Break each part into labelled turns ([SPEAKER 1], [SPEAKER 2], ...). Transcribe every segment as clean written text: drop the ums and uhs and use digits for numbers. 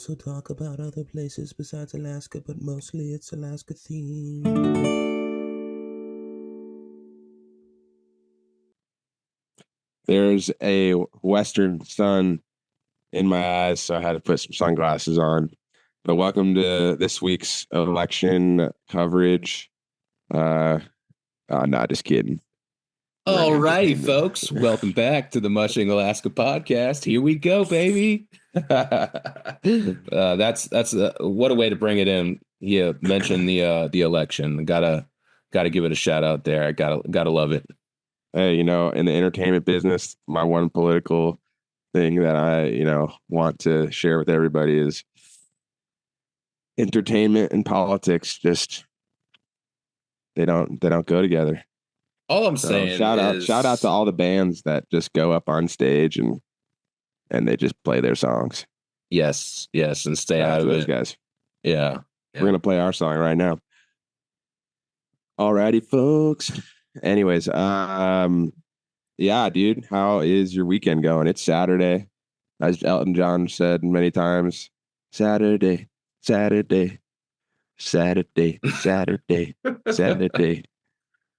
[SPEAKER 1] also talk about other places besides Alaska, but mostly it's Alaska themed.
[SPEAKER 2] There's a western sun in my eyes, so I had to put some sunglasses on. But welcome to this week's election coverage. Not just kidding.
[SPEAKER 3] All righty, folks. Welcome back to the Mushing Alaska podcast. Here we go, baby. That's what a way to bring it in. Yeah, mention the election. Gotta give it a shout out there. I gotta love it.
[SPEAKER 2] Hey, in the entertainment business, my one political thing that I want to share with everybody is entertainment and politics. Just they don't go together.
[SPEAKER 3] All I'm saying
[SPEAKER 2] shout out to all the bands that just go up on stage and they just play their songs.
[SPEAKER 3] Yes, and stay out of
[SPEAKER 2] those
[SPEAKER 3] it,
[SPEAKER 2] guys.
[SPEAKER 3] Yeah,
[SPEAKER 2] we're gonna play our song right now. Alrighty, folks. Anyways, yeah, dude, how is your weekend going? It's Saturday, as Elton John said many times. Saturday, Saturday, Saturday, Saturday, Saturday.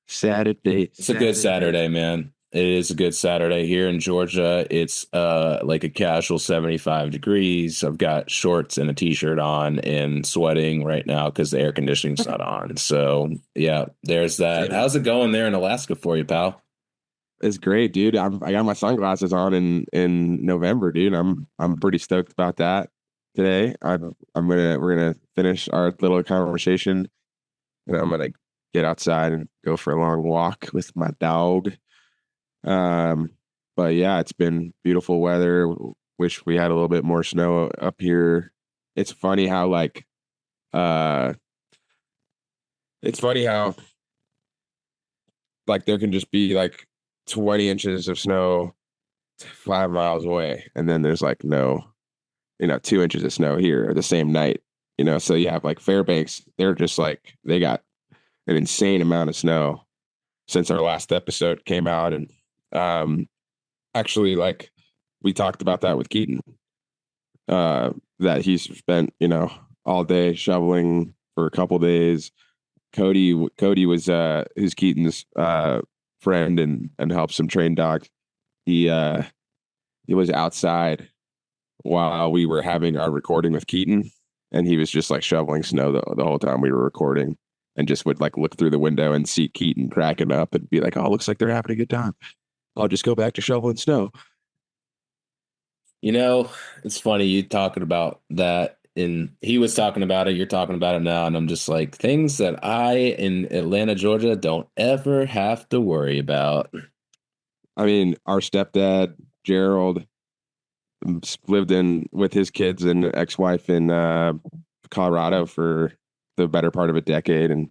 [SPEAKER 2] Saturday.
[SPEAKER 3] It's a good Saturday, man. It is a good Saturday here in Georgia. It's like a casual 75 degrees. I've got shorts and a t-shirt on and sweating right now because the air conditioning's not on. So yeah, there's that. How's it going there in Alaska for you, pal?
[SPEAKER 2] It's great, dude. I got my sunglasses on in November, dude. I'm pretty stoked about that today. We're gonna finish our little conversation, and I'm gonna get outside and go for a long walk with my dog. But yeah, it's been beautiful weather. Wish we had a little bit more snow up here. It's funny how there can just be 20 inches of snow 5 miles away, and then there's no 2 inches of snow here the same night. So you have Fairbanks, they're just they got an insane amount of snow since our last episode came out. And actually, we talked about that with Keaton, that he's spent all day shoveling for a couple days. Cody was who's Keaton's friend and helps him train dogs. He was outside while we were having our recording with Keaton, and he was just shoveling snow the whole time we were recording. And just would look through the window and see Keaton cracking up and be like, "Oh, looks like they're having a good time. I'll just go back to shoveling snow."
[SPEAKER 3] It's funny you talking about that, and he was talking about it. You're talking about it now, and I'm just like, things that I in Atlanta, Georgia, don't ever have to worry about.
[SPEAKER 2] I mean, our stepdad Gerald lived with his kids and ex-wife in Colorado for the better part of a decade, and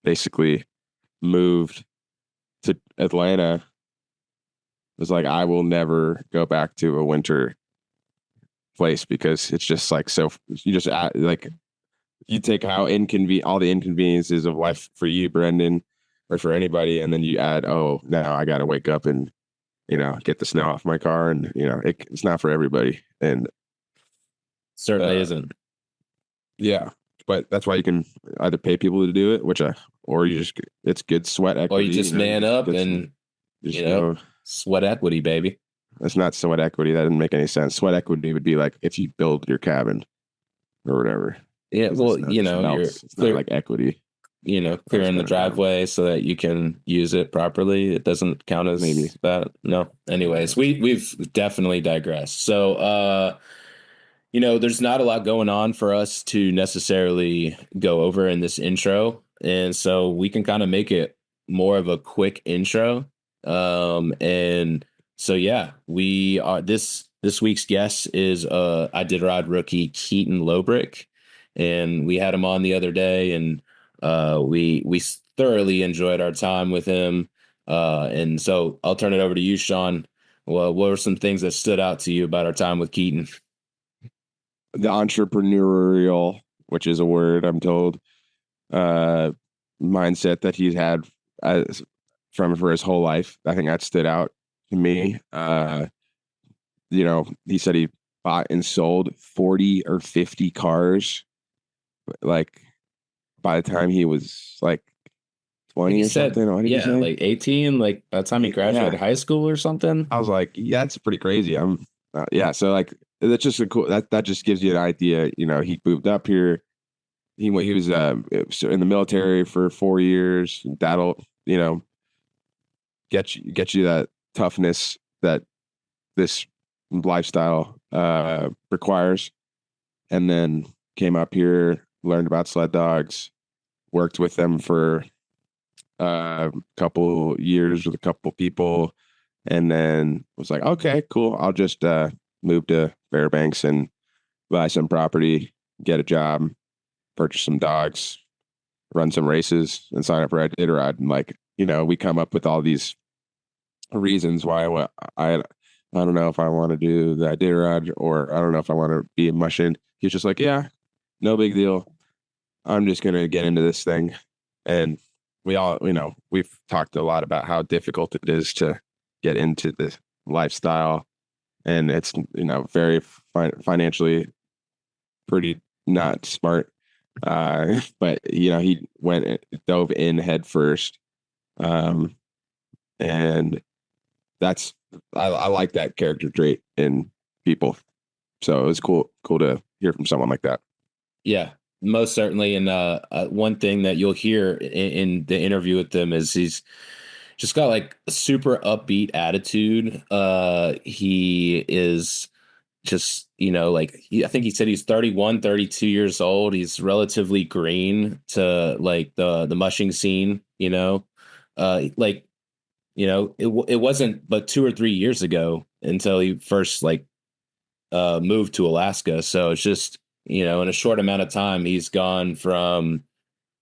[SPEAKER 2] basically moved to Atlanta. It was I will never go back to a winter place because it's just so you just you take how all the inconveniences of life for you, Brendan, or for anybody, and then you add, oh, now I got to wake up and get the snow off my car, and it's not for everybody, and
[SPEAKER 3] certainly isn't.
[SPEAKER 2] Yeah. But that's why you can either pay people to do it, or it's good sweat equity.
[SPEAKER 3] Or you just man up and, sweat equity, baby.
[SPEAKER 2] That's not sweat equity. That didn't make any sense. Sweat equity would be if you build your cabin or whatever.
[SPEAKER 3] Yeah, well, you're
[SPEAKER 2] clear, equity.
[SPEAKER 3] Clearing the driveway so that you can use it properly. It doesn't count as
[SPEAKER 2] maybe
[SPEAKER 3] that. No. Anyways, we've definitely digressed. So, there's not a lot going on for us to necessarily go over in this intro. And so we can kind of make it more of a quick intro. And so, yeah, we are this week's guest is Iditarod rookie Keaton Loebrich. And we had him on the other day, and we thoroughly enjoyed our time with him. And so I'll turn it over to you, Sean. Well, what were some things that stood out to you about our time with Keaton?
[SPEAKER 2] The entrepreneurial, which is a word I'm told, mindset that he's had for his whole life. I think that stood out to me. He said he bought and sold 40 or 50 cars. Like by the time he was like 20
[SPEAKER 3] Like you
[SPEAKER 2] or
[SPEAKER 3] said,
[SPEAKER 2] something. What did he
[SPEAKER 3] yeah,
[SPEAKER 2] say?
[SPEAKER 3] like 18, like by the time he graduated
[SPEAKER 2] Yeah.
[SPEAKER 3] high school or something.
[SPEAKER 2] I was like, yeah, that's pretty crazy. Yeah. So like, that's just a cool, that just gives you an idea. You know, he moved up here. He was in the military for 4 years. That'll, get you that toughness that this lifestyle requires. And then came up here, learned about sled dogs, worked with them for a couple years with a couple people, and then was like, okay, cool. I'll just move to Fairbanks and buy some property, get a job, purchase some dogs, run some races, and sign up for Iditarod. And like, we come up with all these reasons why I don't know if I want to do the Iditarod, or I don't know if I want to be a Mushing. He's just like, yeah, no big deal. I'm just gonna get into this thing. And we all, we've talked a lot about how difficult it is to get into this lifestyle, and it's very financially pretty not smart. But he dove in head first, and that's I like that character trait in people. So it was cool to hear from someone like that.
[SPEAKER 3] Yeah, most certainly. And one thing that you'll hear in the interview with them is he's just got like a super upbeat attitude. He is just, I think he said he's 31, 32 years old. He's relatively green to like the mushing scene, it wasn't but 2 or 3 years ago until he first moved to Alaska. So it's just, in a short amount of time, he's gone from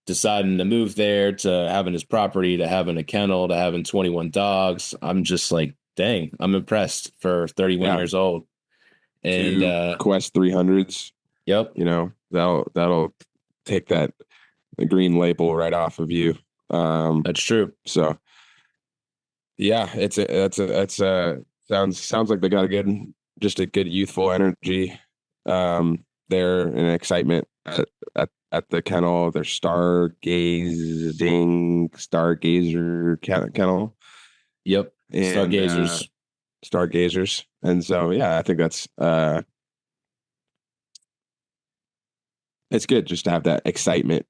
[SPEAKER 3] deciding to move there to having his property to having a kennel to having 21 dogs. I'm just like, dang, I'm impressed for 31 years old. And
[SPEAKER 2] Quest 300s.
[SPEAKER 3] Yep.
[SPEAKER 2] That'll take the green label right off of you.
[SPEAKER 3] That's true.
[SPEAKER 2] So yeah, sounds like they got a good youthful energy there, and excitement at the kennel. Their stargazer kennel.
[SPEAKER 3] Yep.
[SPEAKER 2] And, stargazers. And so yeah, I think that's it's good just to have that excitement,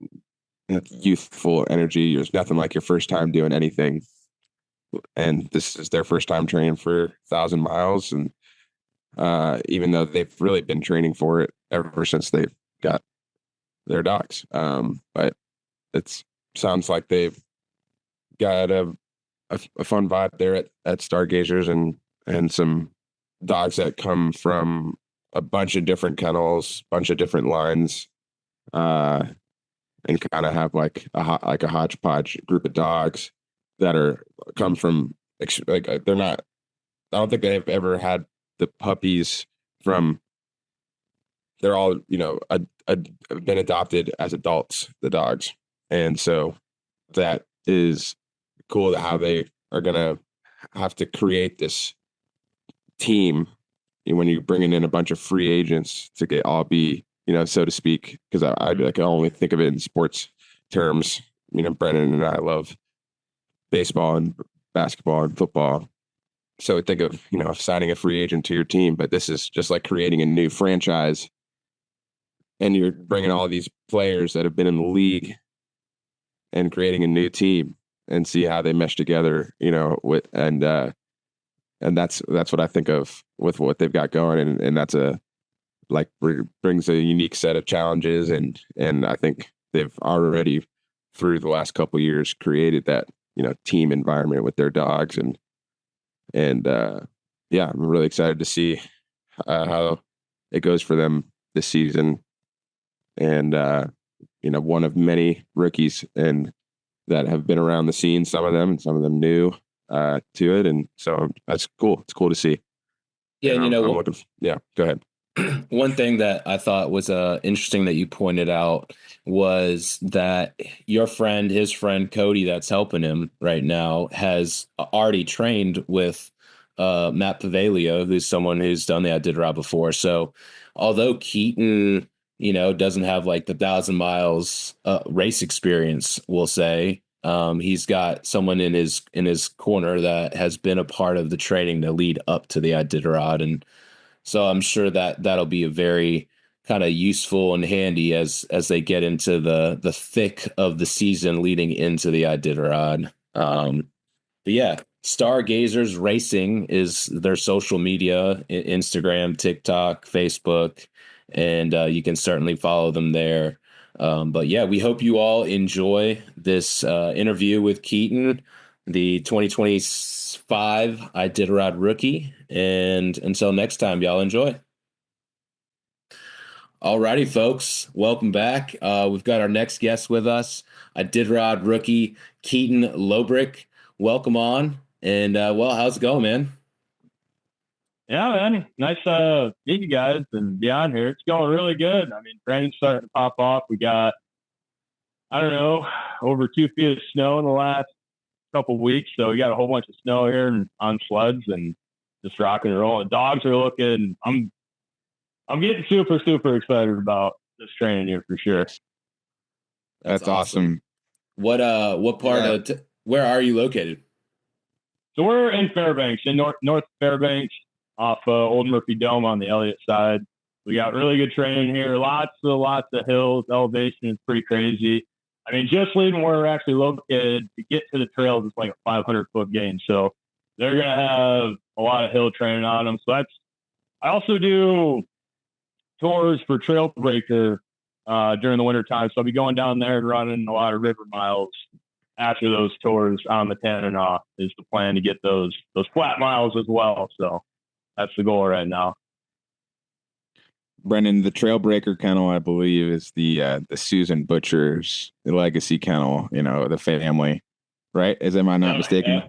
[SPEAKER 2] youthful energy. There's nothing like your first time doing anything, and this is their first time training for 1,000 miles. And even though they've really been training for it ever since they've got their dogs, but it sounds like they've got a fun vibe there at Stargazers, and some dogs that come from a bunch of different kennels, bunch of different lines, and kind of have like a hodgepodge group of dogs that come from they're not. I don't think they've ever had the puppies from. They're all been adopted as adults, the dogs, and so that is cool how they are gonna have to create this team when you're bringing in a bunch of free agents to be so to speak, because I can only think of it in sports terms. Brennan and I love baseball and basketball and football, so think of signing a free agent to your team, but this is just like creating a new franchise, and you're bringing all these players that have been in the league and creating a new team and see how they mesh together, and that's what I think of with what they've got going, and that's brings a unique set of challenges, and I think they've already through the last couple of years created that team environment with their dogs, and yeah, I'm really excited to see how it goes for them this season, and one of many rookies and that have been around the scene, some of them new to it, and so that's cool. It's cool to see.
[SPEAKER 3] Yeah,
[SPEAKER 2] and yeah, go ahead.
[SPEAKER 3] One thing that I thought was interesting that you pointed out was that his friend Cody, that's helping him right now, has already trained with Matt Pavelio, who's someone who's done the Iditarod before. So although Keaton, doesn't have like the 1,000 miles race experience, we'll say, he's got someone in his corner that has been a part of the training to lead up to the Iditarod. And so I'm sure that that'll be a very kind of useful and handy as they get into the thick of the season leading into the Iditarod. But yeah, Stargazers Racing is their social media, Instagram, TikTok, Facebook, and you can certainly follow them there. But yeah, we hope you all enjoy this interview with Keaton, the 2025 Iditarod rookie. And until next time, y'all enjoy. Alrighty, folks, welcome back. We've got our next guest with us, Iditarod rookie Keaton Loebrich. Welcome on. And well, how's it going, man?
[SPEAKER 4] Yeah, man. Nice to meet you guys and be on here. It's going really good. I mean, training's starting to pop off. We got, I don't know, over 2 feet of snow in the last couple of weeks. So we got a whole bunch of snow here and on sleds and just rocking and rolling. Dogs are looking. I'm getting super, super excited about this training here for sure.
[SPEAKER 2] That's awesome.
[SPEAKER 3] What part of where are you located?
[SPEAKER 4] So we're in Fairbanks, in North Fairbanks, off Old Murphy Dome on the Elliott side. We got really good training here. Lots of hills. Elevation is pretty crazy. I mean, just leaving where we're actually located to get to the trails is like a 500-foot gain. So they're gonna have a lot of hill training on them. So I also do tours for Trailbreaker during the winter time. So I'll be going down there and running a lot of river miles after those tours on the Tanana is the plan to get those flat miles as well. So that's the goal right now.
[SPEAKER 2] Brendan, the Trailbreaker kennel, I believe, is the Susan Butcher's legacy kennel, the family, right? Am I not mistaken?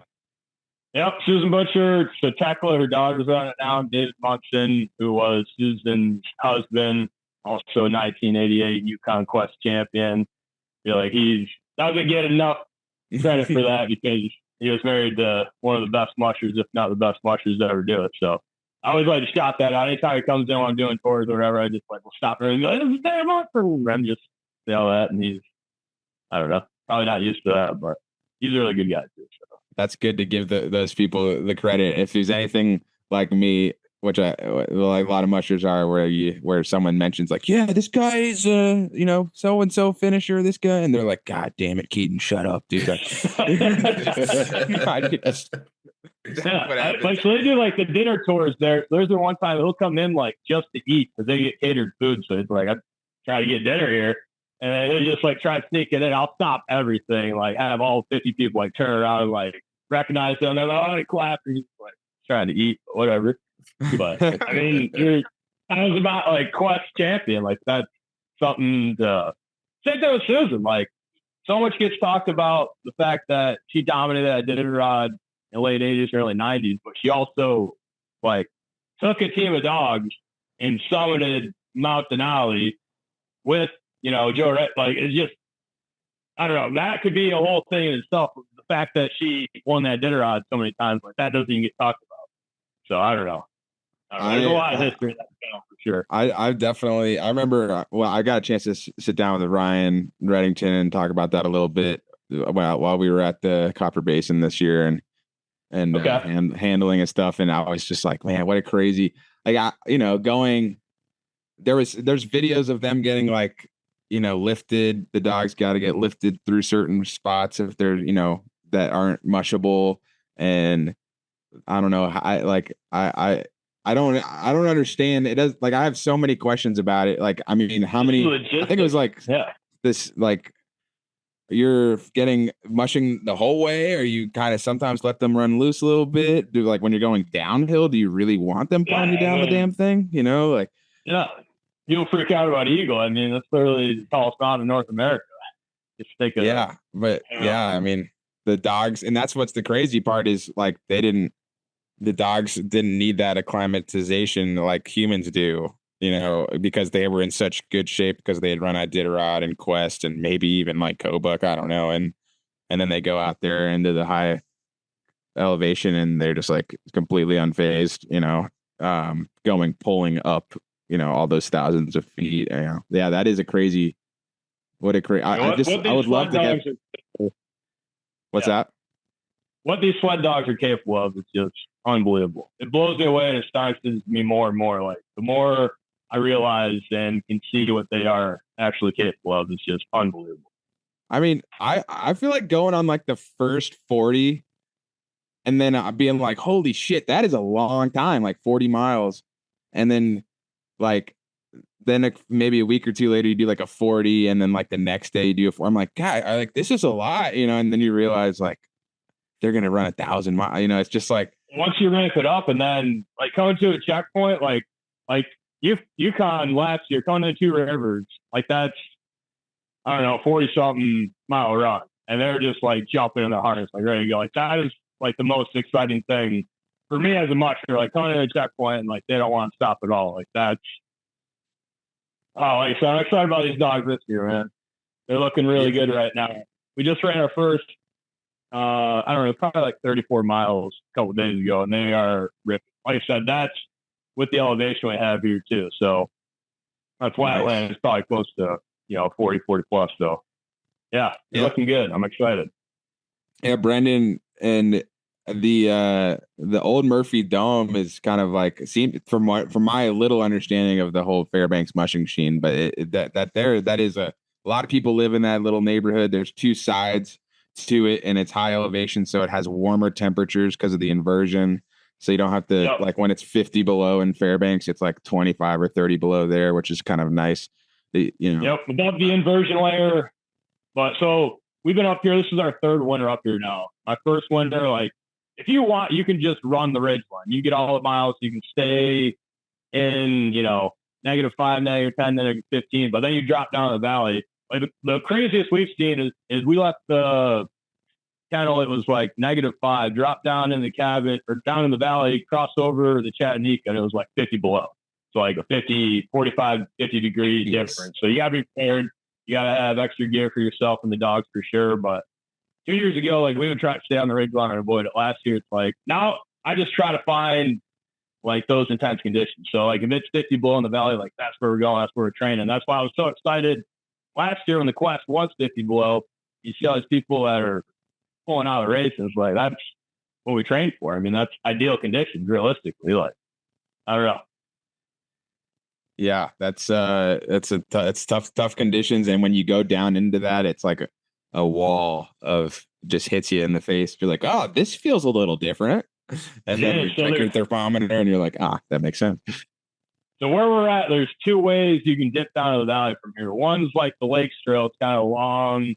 [SPEAKER 4] Yep, Susan Butcher, so Tekla, her daughter's on it now. David Munson, who was Susan's husband, also a 1988 Yukon Quest champion. I feel like he doesn't get enough credit for that because he was married to one of the best mushers, if not the best mushers to ever do it. So I always like to shout that out. Anytime he comes in when I'm doing tours or whatever, I just we'll stop and go, this is Dave Munson. And just say all that. And he's, I don't know, probably not used to that, but he's a really good guy too. So.
[SPEAKER 2] That's good to give those people the credit. If there's anything like me, which like a lot of mushers are, where someone mentions like, yeah, this guy is so and so finisher, this guy, and they're like, God damn it, Keaton, shut up, dude.
[SPEAKER 4] Like so they do like the dinner tours there. There's the one time he'll come in like just to eat because they get catered food. So it's like I try to get dinner here, and he'll just like try to sneak it in. I'll stop everything, like have all 50 people like turn around and like recognize them. They're like, oh, they clap. And he's like trying to eat, whatever. But I mean, I was about like Quest champion, like that's something to same thing with Susan. Like so much gets talked about the fact that she dominated Iditarod in the late 80s, early 90s, but she also like took a team of dogs and summited Mount Denali with Joe Rett. Like it's just I don't know. That could be a whole thing in itself. The fact that she won that Iditarod so many times, like that doesn't even get talked about. So I don't know. There's a lot of history in that channel for sure.
[SPEAKER 2] I remember, I got a chance to sit down with Ryan Reddington and talk about that a little bit while we were at the Copper Basin this year and handling and stuff. And I was just like, man, what a crazy, there's videos of them getting like, lifted. The dogs got to get lifted through certain spots if they're, that aren't mushable. And I don't know. I don't understand. It does like I have so many questions about it. Like, I mean, how many? I think it was like this. Like, you're getting mushing the whole way, or you kind of sometimes let them run loose a little bit. Do like when you're going downhill, do you really want them pulling you down the damn thing? Like
[SPEAKER 4] you don't freak out about Eagle. I mean, that's literally the tallest mountain in North America. Just think of
[SPEAKER 2] I mean, the dogs, and that's what's the crazy part is like the dogs didn't need that acclimatization like humans do, because they were in such good shape because they had run Iditarod and Quest and maybe even like Kobuk, I don't know. And then they go out there into the high
[SPEAKER 5] elevation and they're just like completely unfazed, pulling up, all those thousands of feet. Yeah, that is a crazy. What a crazy! I would love to get. What's that?
[SPEAKER 4] What these sled dogs are capable of is just unbelievable. It blows me away, and it astonishes me more and more. Like the more I realize and can see what they are actually capable of, it's just unbelievable.
[SPEAKER 5] I mean, I feel like going on like the first 40 and then being like, holy shit, that is a long time, like 40 miles. And then like, maybe a week or two later, you do like a 40. And then like the next day you do a 4. I'm like, God, this is a lot, and then you realize like they're going to run 1,000 miles, it's just like.
[SPEAKER 4] Once you ramp it up and then like coming to a checkpoint, like Yukon last year, coming to 2 Rivers, like that's, I don't know, 40 something mile run. And they're just like jumping in the harness, like ready to go. Like that is like the most exciting thing for me as a musher, like coming to a checkpoint and like they don't want to stop at all. Like that's, so I'm excited about these dogs this year, man. They're looking really good right now. We just ran our first, I don't know, probably like 34 miles a couple of days ago, and they are ripping. Like I said, that's with the elevation we have here too. So on flatland, it's probably close to 40 plus. So yeah, looking good. I'm excited.
[SPEAKER 5] Yeah, Brendan, and the old Murphy Dome is kind of like from my little understanding of the whole Fairbanks mushing scene, but that is a lot of people live in that little neighborhood. There's 2 sides to it, and it's high elevation, so it has warmer temperatures because of the inversion. So you don't have to like when it's 50 below in Fairbanks, it's like 25 or 30 below there, which is kind of nice.
[SPEAKER 4] Yep, above the inversion layer. But so we've been up here. This is our 3rd winter up here now. My first winter, like if you want, you can just run the ridge line. You get all the miles. You can stay in, -5, -10, -15, but then you drop down the valley. Like the craziest we've seen is we left the kennel. It was like -5, dropped down in the cabin or down in the valley, crossed over the Chattanooga, and it was like 50 below. So like a 45, 50 degree difference. So you got to be prepared. You got to have extra gear for yourself and the dogs for sure. But 2 years ago, like we would try to stay on the ridge line and avoid it. Last year, it's like now I just try to find like those intense conditions. So like if it's 50 below in the valley, like that's where we're going. That's where we're training. That's why I was so excited last year when the Quest was 50 below. You see all these people that are pulling out of the races. Like that's what we trained for. I mean, that's ideal conditions realistically. Like I don't know.
[SPEAKER 5] Yeah, it's tough conditions, and when you go down into that, it's like a wall of just hits you in the face. You're like, oh, this feels a little different, and then you check your thermometer, and you're like, that makes sense.
[SPEAKER 4] So where we're at, there's 2 ways you can dip down to the valley from here. One's like the Lakes Trail; it's kind of long,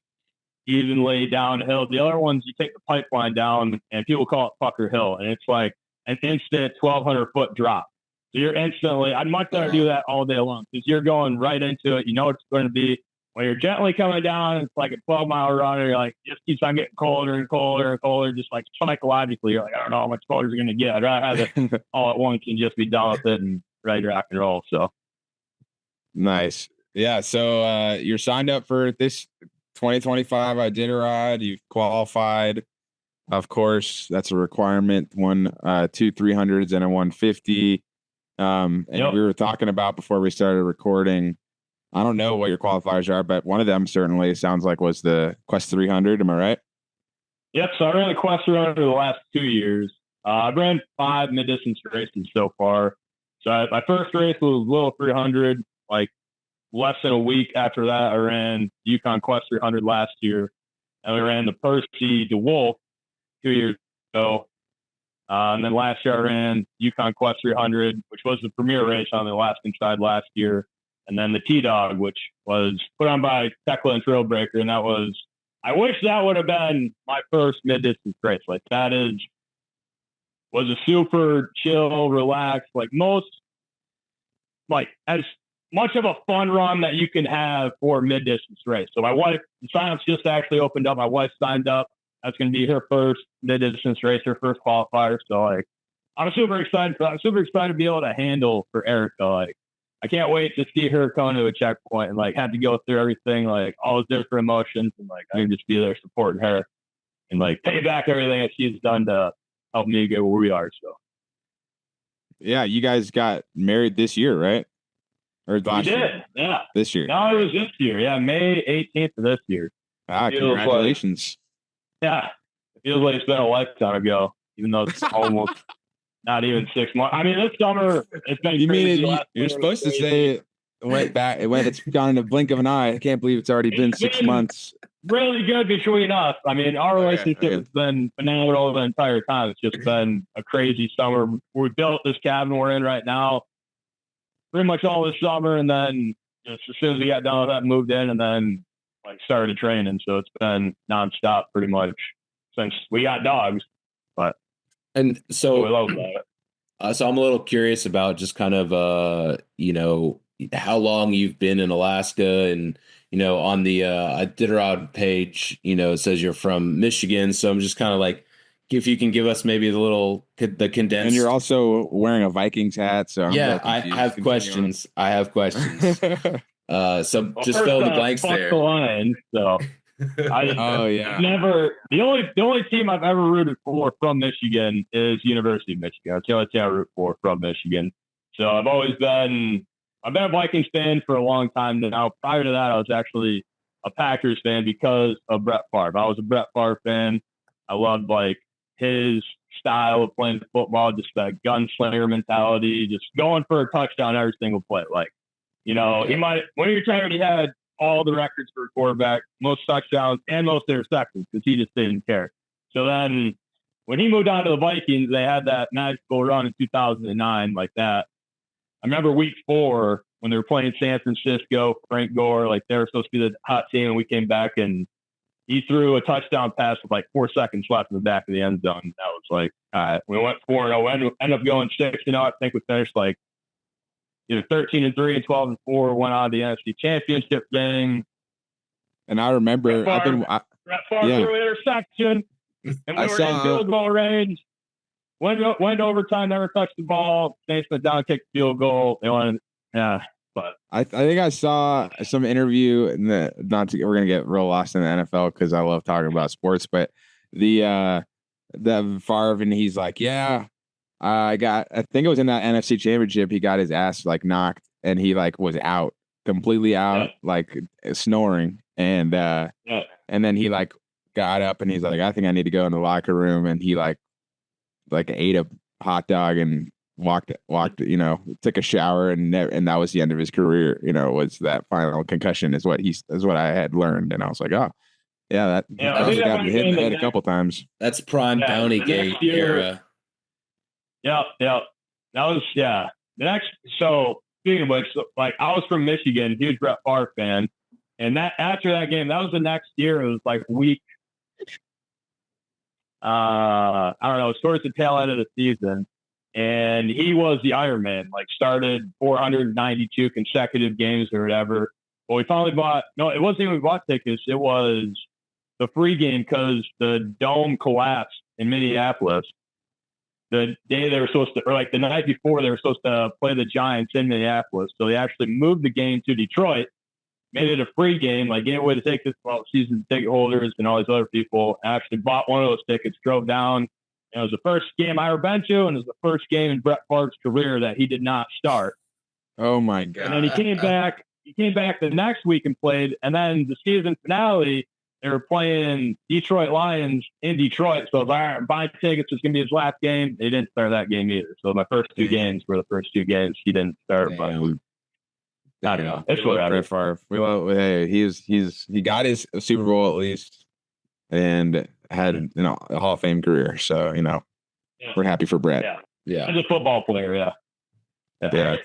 [SPEAKER 4] evenly downhill. The other one's you take the pipeline down, and people call it Pucker Hill, and it's like an instant 1,200-foot drop. So you're instantly, I'd much rather do that all day long because you're going right into it. You know what it's going to be. When you're gently coming down, it's like a 12-mile run. You're like, just keeps on getting colder and colder and colder. Just like psychologically, you're like, I don't know how much colder you're going to get. I'd rather all at once and just be done with it and ready to rock and roll. So
[SPEAKER 5] nice. Yeah. So you're signed up for this 2025 Iditarod. You've qualified. Of course, that's a requirement. 2 300s and a 150. And we were talking about before we started recording, I don't know what your qualifiers are, but one of them certainly sounds like was the Quest 300. Am I right?
[SPEAKER 4] Yep. So I ran the Quest 300 the last 2 years. I've ran 5 mid-distance races so far. So my first race was Little 300. Like less than a week after that, I ran Yukon Quest 300 last year. And we ran the Percy DeWolf 2 years ago. And then last year I ran Yukon Quest 300, which was the premier race on the Alaskan side last year. And then the T-Dog, which was put on by Keaton Loebrich. And that was, I wish that would have been my first mid-distance race. Like that was a super chill, relaxed, like as much of a fun run that you can have for a mid-distance race. So my wife, the sign-ups just actually opened up. My wife signed up. That's going to be her first mid-distance race, her first qualifier. So like, I'm super excited to be able to handle for Erica. Like, I can't wait to see her come to a checkpoint and like have to go through everything, like all those different emotions, and like I can just be there supporting her and like pay back everything that she's done to helped me get where we are. So
[SPEAKER 5] Yeah, you guys got married this year, right? Or last
[SPEAKER 4] we did,
[SPEAKER 5] year?
[SPEAKER 4] yeah.
[SPEAKER 5] This year.
[SPEAKER 4] No, it was this year. Yeah, May 18th of this year.
[SPEAKER 5] Congratulations.
[SPEAKER 4] Yeah, it feels like it's been a lifetime ago, even though it's almost not even 6 months. I mean, this summer it's been.
[SPEAKER 5] You
[SPEAKER 4] crazy.
[SPEAKER 5] mean you're supposed to say it went back? It's gone in a blink of an eye. I can't believe it's already been 6 months.
[SPEAKER 4] Really good between us. I mean, our relationship has been phenomenal the entire time. It's just been a crazy summer. We built this cabin we're in right now pretty much all this summer, and then just as soon as we got done with that, moved in, and then like started training. So it's been nonstop pretty much since we got dogs. But
[SPEAKER 3] And so
[SPEAKER 4] we love that.
[SPEAKER 3] So I'm a little curious about just kind of how long you've been in Alaska, and on the Iditarod page, it says you're from Michigan. So I'm just kind of like, if you can give us maybe the condensed.
[SPEAKER 5] And you're also wearing a Vikings hat, so
[SPEAKER 3] I have questions. So just fill in the blanks there.
[SPEAKER 4] The line, so. Never. The only team I've ever rooted for from Michigan is University of Michigan. That's the only team I root for from Michigan. So I've been a Vikings fan for a long time now. Prior to that, I was actually a Packers fan because of Brett Favre. I was a Brett Favre fan. I loved like his style of playing football, just that gunslinger mentality, just going for a touchdown every single play. Like, he might, when he retired, he had all the records for a quarterback, most touchdowns and most interceptions, because he just didn't care. So then when he moved on to the Vikings, they had that magical run in 2009 like that. I remember week 4 when they were playing San Francisco, Frank Gore, like they were supposed to be the hot team, and we came back and he threw a touchdown pass with like 4 seconds left in the back of the end zone. That was like, all right, we went 4-0, ended up going 6-0. I think we finished like either 13-3 and 12-4, went on the NFC Championship game.
[SPEAKER 5] And I remember
[SPEAKER 4] Brett Favre threw an interception, and we were in field goal range. Went to overtime, never touched the ball. Saints went down, kicked the field goal. They wanted, but
[SPEAKER 5] I think I saw some interview in we're gonna get real lost in the NFL because I love talking about sports, but the Favre, and he's like, I think it was in that NFC Championship, he got his ass like knocked, and he like was out, completely out, like snoring, and then he like got up and he's like, I think I need to go in the locker room, and he like ate a hot dog and walked, took a shower, and that was the end of his career. Was that final concussion is what I had learned, and I was like, oh yeah, that got hit in the head a couple times.
[SPEAKER 3] That's prime Bounty Gate era.
[SPEAKER 4] Yeah. That was, the next, so speaking of which, like I was from Michigan, huge Brett Favre fan. And that after that game, that was the next year. It was like week, I don't know, towards the tail end of the season. And he was the Iron Man, like started 492 consecutive games or whatever. Well, we finally it wasn't even we bought tickets. It was the free game because the dome collapsed in Minneapolis. The day they were supposed to, or like the night before, they were supposed to play the Giants in Minneapolis. So they actually moved the game to Detroit, made it a free game, like gave away the tickets to all the season ticket holders and all these other people. I actually bought one of those tickets, drove down. And it was the first game I ever been to, and it was the first game in Brett Favre's career that he did not start.
[SPEAKER 5] Oh my God.
[SPEAKER 4] And then he came back the next week and played. And then the season finale, they were playing Detroit Lions in Detroit. So buying tickets was going to be his last game. They didn't start that game either. So my first 2 games were the first 2 games he didn't start. But I don't know. It's whatever.
[SPEAKER 5] Hey, he got his Super Bowl at least, and had a Hall of Fame career. So we're happy for Brett.
[SPEAKER 3] Yeah.
[SPEAKER 4] As a football player,
[SPEAKER 5] yeah.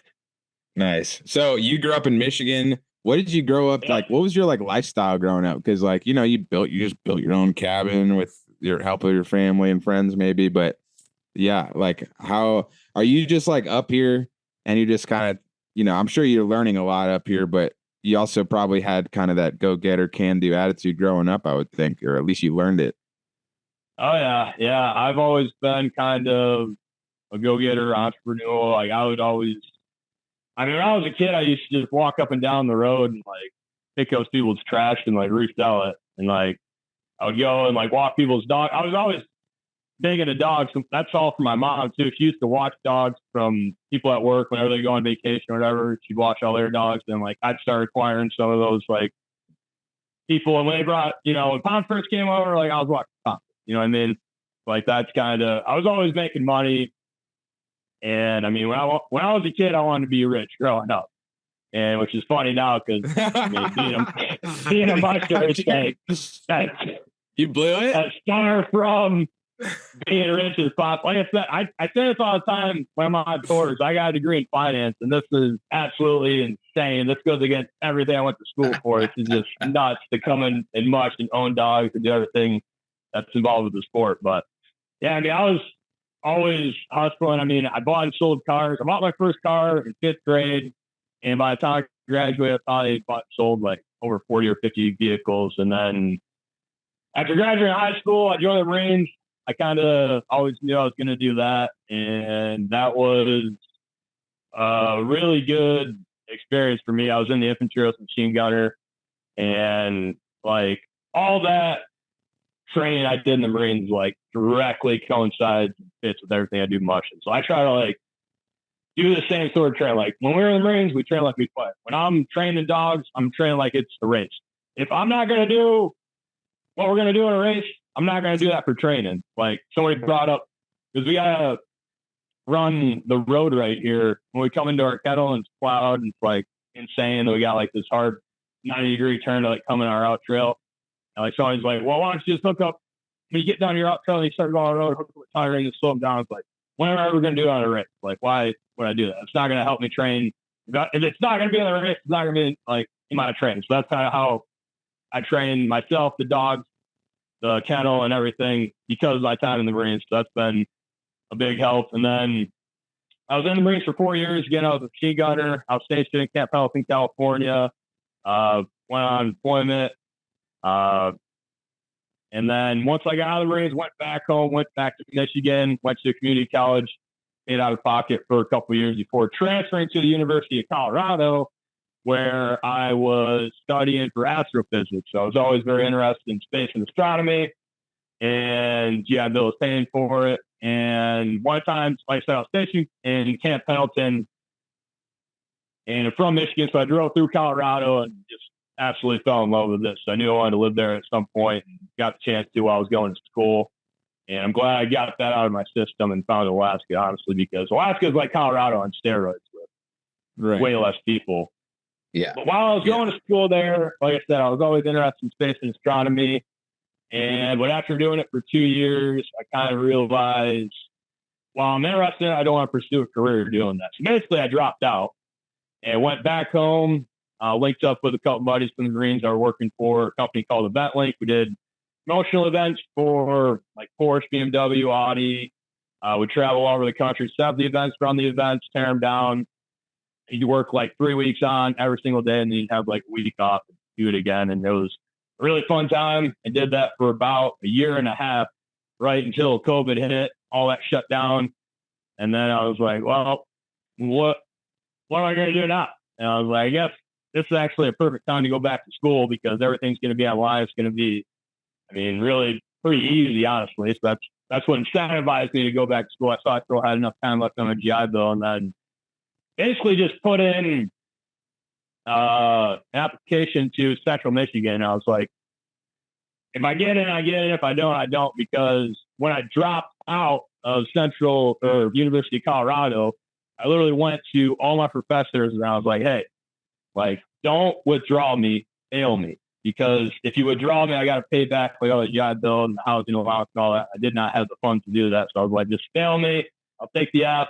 [SPEAKER 5] Nice. So you grew up in Michigan. What did you grow up like? What was your like lifestyle growing up? Because like you just built your own cabin with your help of your family and friends, maybe. But yeah, like how are you just like up here and you just kind of I'm sure you're learning a lot up here, but you also probably had kind of that go getter, can do attitude growing up, I would think, or at least you learned it.
[SPEAKER 4] Oh yeah. I've always been kind of a go getter, entrepreneur. Like I would always. I mean, when I was a kid, I used to just walk up and down the road and like pick up people's trash and like resell it. And like I would go and like walk people's dog. I was always big into dogs. That's all from my mom too. She used to watch dogs from people at work whenever they go on vacation or whatever. She'd watch all their dogs, and like I'd start acquiring some of those like people. And when they brought, when Pound first came over, like I was watching Pound. You know what I mean? Like that's kind of, I was always making money. And I mean, when I was a kid, I wanted to be rich growing up. And which is funny now because being a musher, it's like
[SPEAKER 5] you blew it.
[SPEAKER 4] A star from being rich as possible. Like I said, I say this all the time when I'm on tours. I got a degree in finance, and this is absolutely insane. This goes against everything I went to school for. This is just nuts to come in and mush and own dogs and do everything that's involved with the sport. But yeah, I mean, I was always hustling. I mean, I bought and sold cars. I bought my first car in 5th grade. And by the time I graduated, I probably bought and sold like over 40 or 50 vehicles. And then after graduating high school, I joined the Marines. I kind of always knew I was going to do that. And that was a really good experience for me. I was in the infantry as a machine gunner. And like all that training I did in the Marines, like directly coincides and fits with everything I do mushing. So I try to like do the same sort of training. Like when we're in the Marines, we train like we play. When I'm training dogs, I'm training like it's a race. If I'm not going to do what we're going to do in a race, I'm not going to do that for training. Like somebody brought up, because we got to run the road right here. When we come into our kettle and it's plowed and it's like insane. And we got like this hard 90-degree turn to like come in our out trail. And like somebody's like, well, why don't you just hook up when you get down your out trail and you start going on the road, hook up a tire ring and slow them down. It's like, when are we going to do it on a race? Like, why would I do that? It's not going to help me train. If it's not going to be in the race, it's not going to be like in my training. So that's kind of how I train myself, the dogs, the kennel, and everything because of my time in the Marines. So that's been a big help. And then I was in the Marines for 4 years. Again, I was a machine gunner. I was stationed in Camp Health in California. Went on deployment. And then once I got out of the Marines, went back home, went back to Michigan, went to community college, paid out of pocket for a couple of years before transferring to the University of Colorado, where I was studying for astrophysics. So I was always very interested in space and astronomy. And yeah, Bill was paying for it. And one time, like I said, I was stationed in Camp Pendleton and I'm from Michigan. So I drove through Colorado and just absolutely fell in love with this. I knew I wanted to live there at some point and got the chance to while I was going to school. And I'm glad I got that out of my system and found Alaska, honestly, because Alaska is like Colorado on steroids with way less people.
[SPEAKER 3] Yeah.
[SPEAKER 4] But while I was going to school there, like I said, I was always interested in space and astronomy. But after doing it for 2 years, I kind of realized, while I'm interested in it, I don't want to pursue a career doing that. So basically, I dropped out and went back home, linked up with a couple buddies from the Marines I was working for a company called Event Link. We did promotional events for like Porsche, BMW, Audi. We travel all over the country, set up the events, run the events, tear them down. You work like 3 weeks on every single day, and then you have like a week off and do it again. And it was a really fun time. I did that for about a year and a half, right until COVID hit, all that shut down. And then I was like, well, what am I going to do now? And I was like, I guess this is actually a perfect time to go back to school because everything's going to be online. It's going to be, I mean, really pretty easy, honestly. So that's what incentivized me to go back to school. I thought I still had enough time left on my GI Bill, and then basically just put in an application to Central Michigan. I was like, if I get in, I get in. If I don't, I don't. Because when I dropped out of Central or University of Colorado, I literally went to all my professors and I was like, hey, like, don't withdraw me, fail me. Because if you withdraw me, I got to pay back like all the GI Bill and the housing allowance and all that. I did not have the funds to do that. So I was like, just fail me. I'll take the F.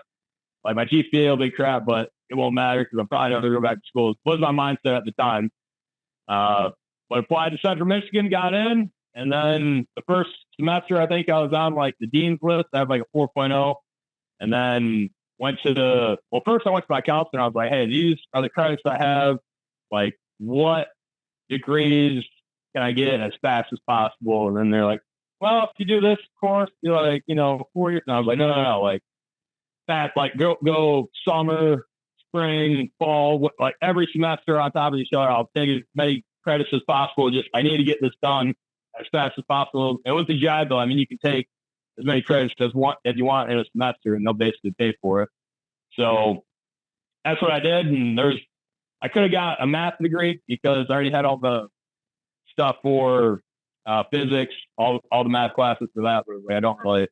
[SPEAKER 4] Like my GPA will be crap, but it won't matter because I'm probably never going to go back to school. It was my mindset at the time. But applied to Central Michigan, got in. And then the first semester, I think I was on like the dean's list. I had like a 4.0. And then first I went to my counselor and I was like, hey, these are the credits I have. Like, what degrees can I get as fast as possible? And then they're like, well, if you do this course, you're like, 4 years. And I was like, no. Like, fast, like go summer, spring, fall, like every semester on top of each other. I'll take as many credits as possible. Just, I need to get this done as fast as possible. And with the GI Bill, I mean, you can take as many credits as you want in a semester, and they'll basically pay for it. So that's what I did. And I could have got a math degree because I already had all the stuff for physics, all the math classes for that. But I don't really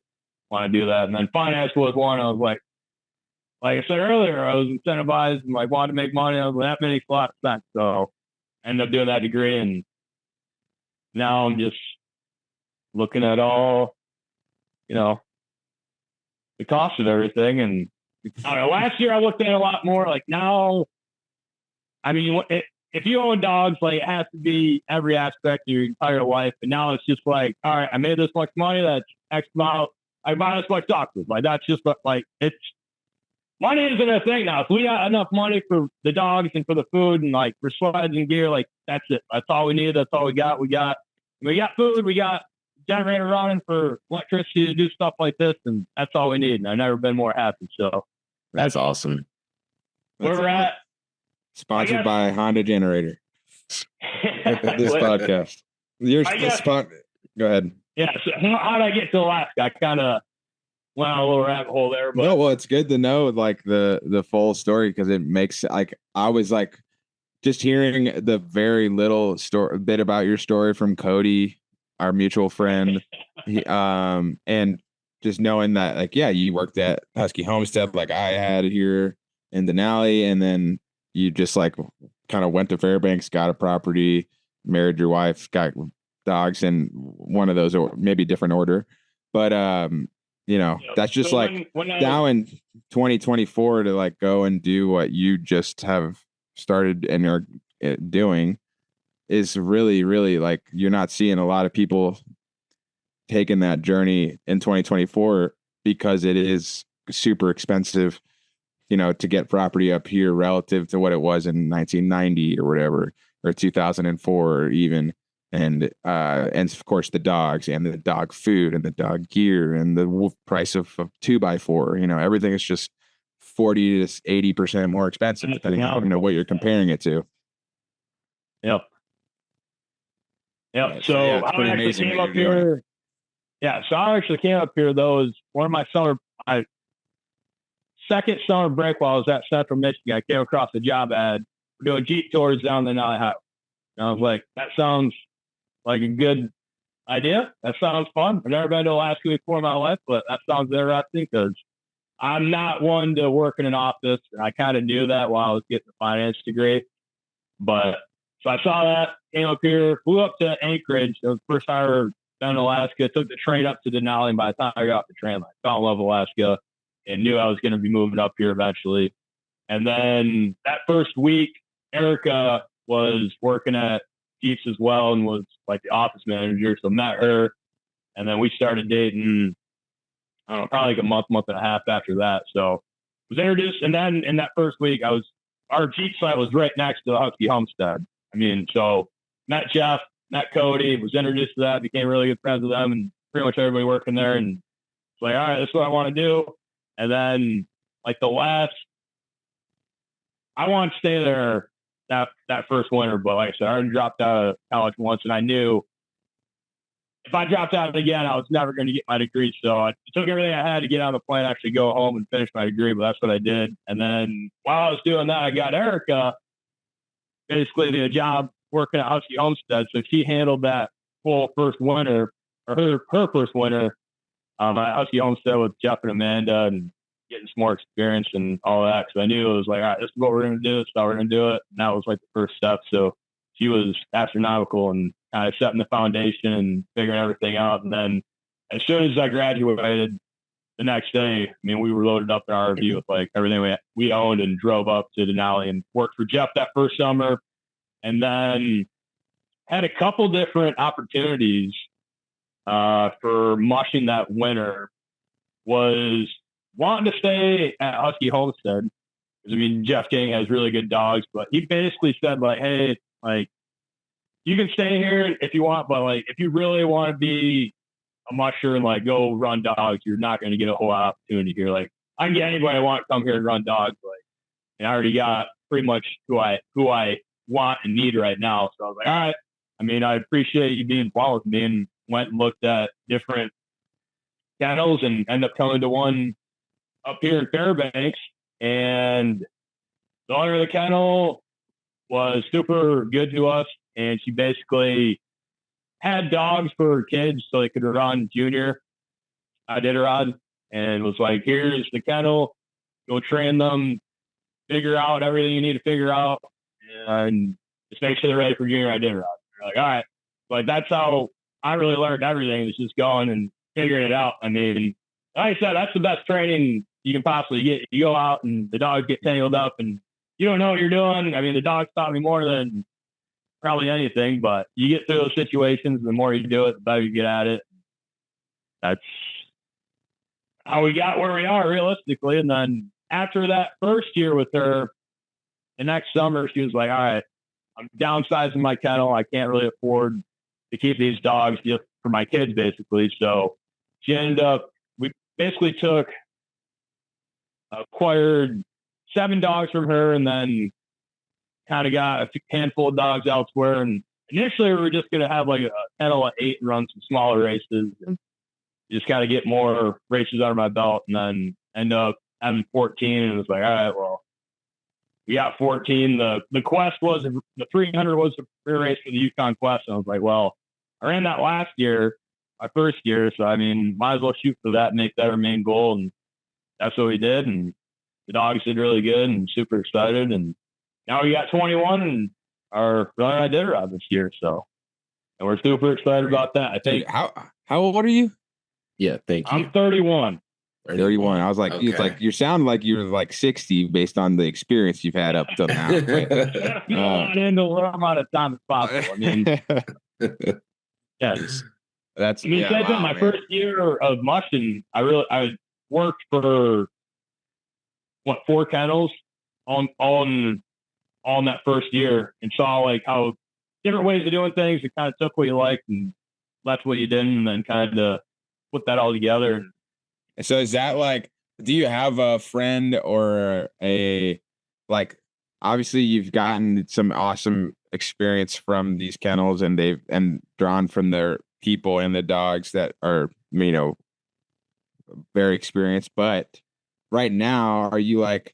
[SPEAKER 4] want to do that. And then finance was one. I was like I said earlier, I was incentivized and wanted to make money. I was like, that makes a lot of sense. So I ended up doing that degree, and now I'm just looking at all, the cost of everything. And I don't know, last year I looked at it a lot more. Like now, I mean, if you own dogs, it has to be every aspect of your entire life. And now it's just all right, I made this much money. That's X amount. I buy this much dog food. That's just it's money isn't a thing now. If we got enough money for the dogs and for the food and for sleds and gear, that's it. That's all we need. That's all we got. We got food. We got generator running for electricity to do stuff like this, and that's all we need. And I've never been more happy. So
[SPEAKER 3] that's awesome.
[SPEAKER 4] Where we're at.
[SPEAKER 5] Sponsored by Honda Generator. This podcast. Go ahead.
[SPEAKER 4] Yeah. So how did I get to Alaska? I kind of went on a little rabbit hole there. But
[SPEAKER 5] no, well, it's good to know the full story, because it makes I was just hearing the very little bit about your story from Cody, our mutual friend, and just knowing that you worked at Husky Homestead like I had here in Denali, and then you just kind of went to Fairbanks, got a property, married your wife, got dogs in one of those, or maybe different order. But, that's just so now in 2024 to go and do what you just have started and are doing is really, really you're not seeing a lot of people taking that journey in 2024, because it is super expensive, to get property up here relative to what it was in 1990 or whatever, or 2004 even. And of course the dogs and the dog food and the dog gear and the price of 2x4, everything is just 40 to 80% more expensive, depending on what you're comparing it to.
[SPEAKER 4] Yep.
[SPEAKER 5] Yeah,
[SPEAKER 4] so
[SPEAKER 5] it's pretty amazing
[SPEAKER 4] came up here. Yeah. So I actually came up here, though, is one of my second summer break while I was at Central Michigan. I came across a job ad. We're doing Jeep tours down the Denali Highway. And I was like, that sounds like a good idea. That sounds fun. I've never been to Alaska before in my life, but that sounds interesting because I'm not one to work in an office. And I kind of knew that while I was getting the finance degree. But so I saw that, came up here, flew up to Anchorage. It was the first time I ever been in Alaska. Took the train up to Denali. And by the time I got off the train, I fell in love with Alaska and knew I was going to be moving up here eventually. And then that first week, Erica was working at Jeeps as well and was the office manager. So met her, and then we started dating, I don't know, probably a month and a half after that. So was introduced. And then in that first week, our Jeep site was right next to the Husky Homestead. I mean, so met Jeff, met Cody, was introduced to that, became really good friends with them and pretty much everybody working there. And it's all right, this is what I want to do. And then I want to stay there that first winter, but like I said, I already dropped out of college once, and I knew if I dropped out again, I was never going to get my degree. So I took everything I had to get on the plane, actually go home and finish my degree, but that's what I did. And then while I was doing that, I got Erica basically the job working at Husky Homestead. So she handled that full first winter, or her first winter at Husky Homestead with Jeff and Amanda, and getting some more experience and all that. So I knew it was all right, this is what we're going to do. This is how we're going to do it. And that was the first step. So she was astronomical and kind of setting the foundation and figuring everything out. And then as soon as I graduated the next day, I mean, we were loaded up in our RV with everything we owned and drove up to Denali and worked for Jeff that first summer. And then had a couple different opportunities for mushing that winter. Was wanting to stay at Husky Homestead. I mean, Jeff King has really good dogs, but he basically said hey, you can stay here if you want, but if you really want to be a musher and go run dogs, you're not going to get a whole lot of opportunity here. I can get anybody I want to come here and run dogs, and I already got pretty much who I want and need right now. So I was like, all right. I mean, I appreciate you being involved with me, and went and looked at different kennels and ended up coming to one up here in Fairbanks. And the owner of the kennel was super good to us. And she basically had dogs for her kids so they could run junior Iditarod, and was like, here's the kennel, go train them, figure out everything you need to figure out, and just make sure they're ready for junior Iditarod. We're like, all right. Like, that's how I really learned everything, was just going and figuring it out. I mean, like I said, that's the best training you can possibly get. You go out and the dogs get tangled up and you don't know what you're doing. I mean, the dogs taught me more than probably anything, but you get through those situations, the more you do it, the better you get at it. That's how we got where we are, realistically. And then after that first year with her, the next summer, she was like, all right, I'm downsizing my kennel. I can't really afford to keep these dogs just for my kids, basically. So she ended up, we basically acquired 7 dogs from her, and then kind of got a handful of dogs elsewhere. And initially we were just going to have like a kennel of 8 and run some smaller races, and just kind of get more races under my belt, and then end up having 14. And it was like, all right, well, we got 14. The quest was, the 300 was the free race for the Yukon Quest. And I was like, well, I ran that last year, my first year. So, I mean, might as well shoot for that and make that our main goal. And that's what we did. And the dogs did really good and super excited. And now we got 21 and are running Iditarod this year. So, and we're super excited about that. I think.
[SPEAKER 5] How old are you?
[SPEAKER 3] Yeah, thank you.
[SPEAKER 4] I'm 31.
[SPEAKER 5] 31. I was like,
[SPEAKER 3] Okay.
[SPEAKER 5] it's like you sound like you're like 60 based on the experience you've had up till now.
[SPEAKER 4] Not into a little amount of time as possible. I mean, yes.
[SPEAKER 5] That's
[SPEAKER 4] I mean,
[SPEAKER 5] yeah, wow,
[SPEAKER 4] my
[SPEAKER 5] man.
[SPEAKER 4] first year of mushing, I worked for 4 kennels on that first year, and saw like how different ways of doing things. It kind of took what you liked and left what you didn't, and then kind of put that all together.
[SPEAKER 5] So is that like, do you have a friend or a, like, obviously you've gotten some awesome experience from these kennels, and they've drawn from their people and the dogs that are, you know, very experienced. But right now, are you like,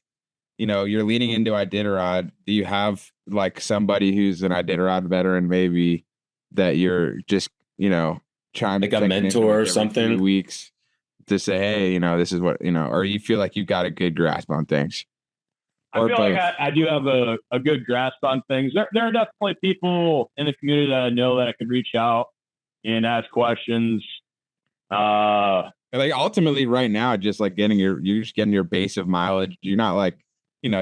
[SPEAKER 5] you know, you're leaning into Iditarod. Do you have like somebody who's an Iditarod veteran, maybe, that you're just, you know, trying
[SPEAKER 3] Like
[SPEAKER 5] to
[SPEAKER 3] a
[SPEAKER 5] check in
[SPEAKER 3] mentor
[SPEAKER 5] with
[SPEAKER 3] or
[SPEAKER 5] every
[SPEAKER 3] something?
[SPEAKER 5] 3 weeks to say, hey, you know, this is what, you know, or you feel like you got a good grasp on things?
[SPEAKER 4] I
[SPEAKER 5] Or
[SPEAKER 4] feel
[SPEAKER 5] both?
[SPEAKER 4] like I do have a good grasp on things. There are definitely people in the community that I know that I could reach out and ask questions.
[SPEAKER 5] Like ultimately right now, just like you're just getting your base of mileage. You're not like, you know,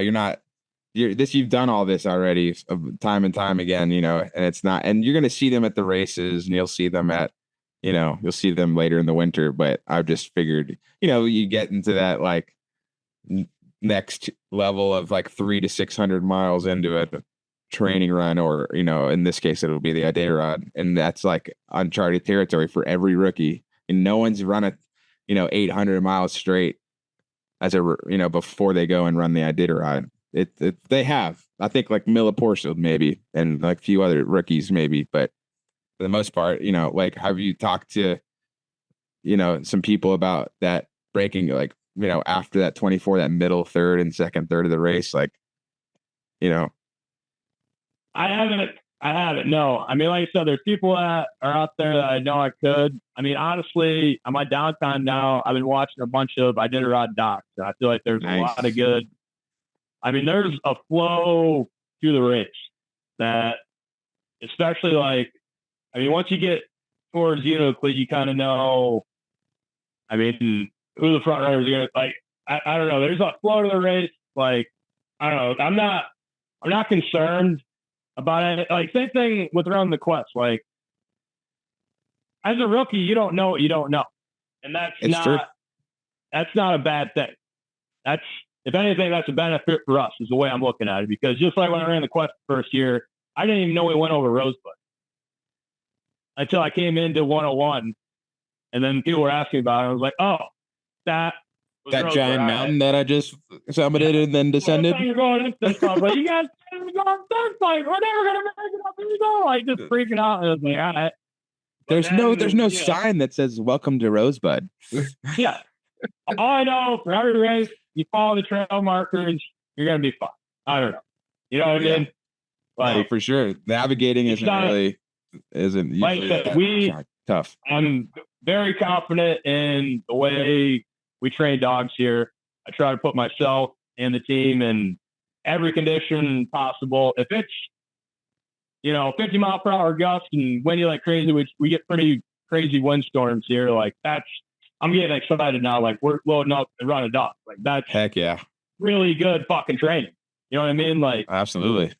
[SPEAKER 5] you've done all this already time and time again, you know, and it's not, and you're going to see them at the races, and you'll see them later in the winter. But I just figured, you know, you get into that like next level of like 300 to 600 miles into a training run, or, you know, in this case, it'll be the Iditarod, and that's like uncharted territory for every rookie. And no one's run a, you know, 800 miles straight as a, you know, before they go and run the Iditarod. They have, I think, like Mila Porfield maybe, and like a few other rookies maybe, but for the most part, you know, like, have you talked to, you know, some people about that breaking, like, you know, after that 24, that middle third and second third of the race, like, you know?
[SPEAKER 4] I haven't. No, I mean, like I said, there's people that are out there that I know I could. I mean, honestly, on my downtime now, I've been watching a bunch of Iditarod docs, and I feel like there's a lot of good. I mean, there's a flow to the race that, especially like, I mean, once you get towards Euclid, you kind of know, I mean, who the front runners are going to, like, I don't know. There's a flow to the race. Like, I don't know. I'm not concerned about it. Like, same thing with running the Quest. Like, as a rookie, you don't know what you don't know. And that's not a bad thing. That's, if anything, that's a benefit for us, is the way I'm looking at it. Because just like when I ran the Quest the first year, I didn't even know we went over Rosebud until I came into 101. And then people were asking about it. I was like, oh, that
[SPEAKER 5] giant mountain that I just summited and then descended.
[SPEAKER 4] You're going into this, I was like, you guys are going third fight. We're never going to make it up. Here you go. Like, just freaking out. And I was like, all right.
[SPEAKER 5] There's no sign that says "Welcome to Rosebud."
[SPEAKER 4] Yeah. All I know, for every race, you follow the trail markers, you're gonna be fine. I don't know. You know what I mean?
[SPEAKER 5] Like, for sure, navigating isn't
[SPEAKER 4] like I said,
[SPEAKER 5] tough.
[SPEAKER 4] I'm very confident in the way we train dogs here. I try to put myself and the team in every condition possible. If it's 50 mile per hour gusts and windy like crazy, which we get pretty crazy windstorms here. Like I'm getting excited now. Like we're loading up and running dogs. Like that's
[SPEAKER 5] heck yeah,
[SPEAKER 4] really good fucking training. You know what I mean? Like
[SPEAKER 5] absolutely.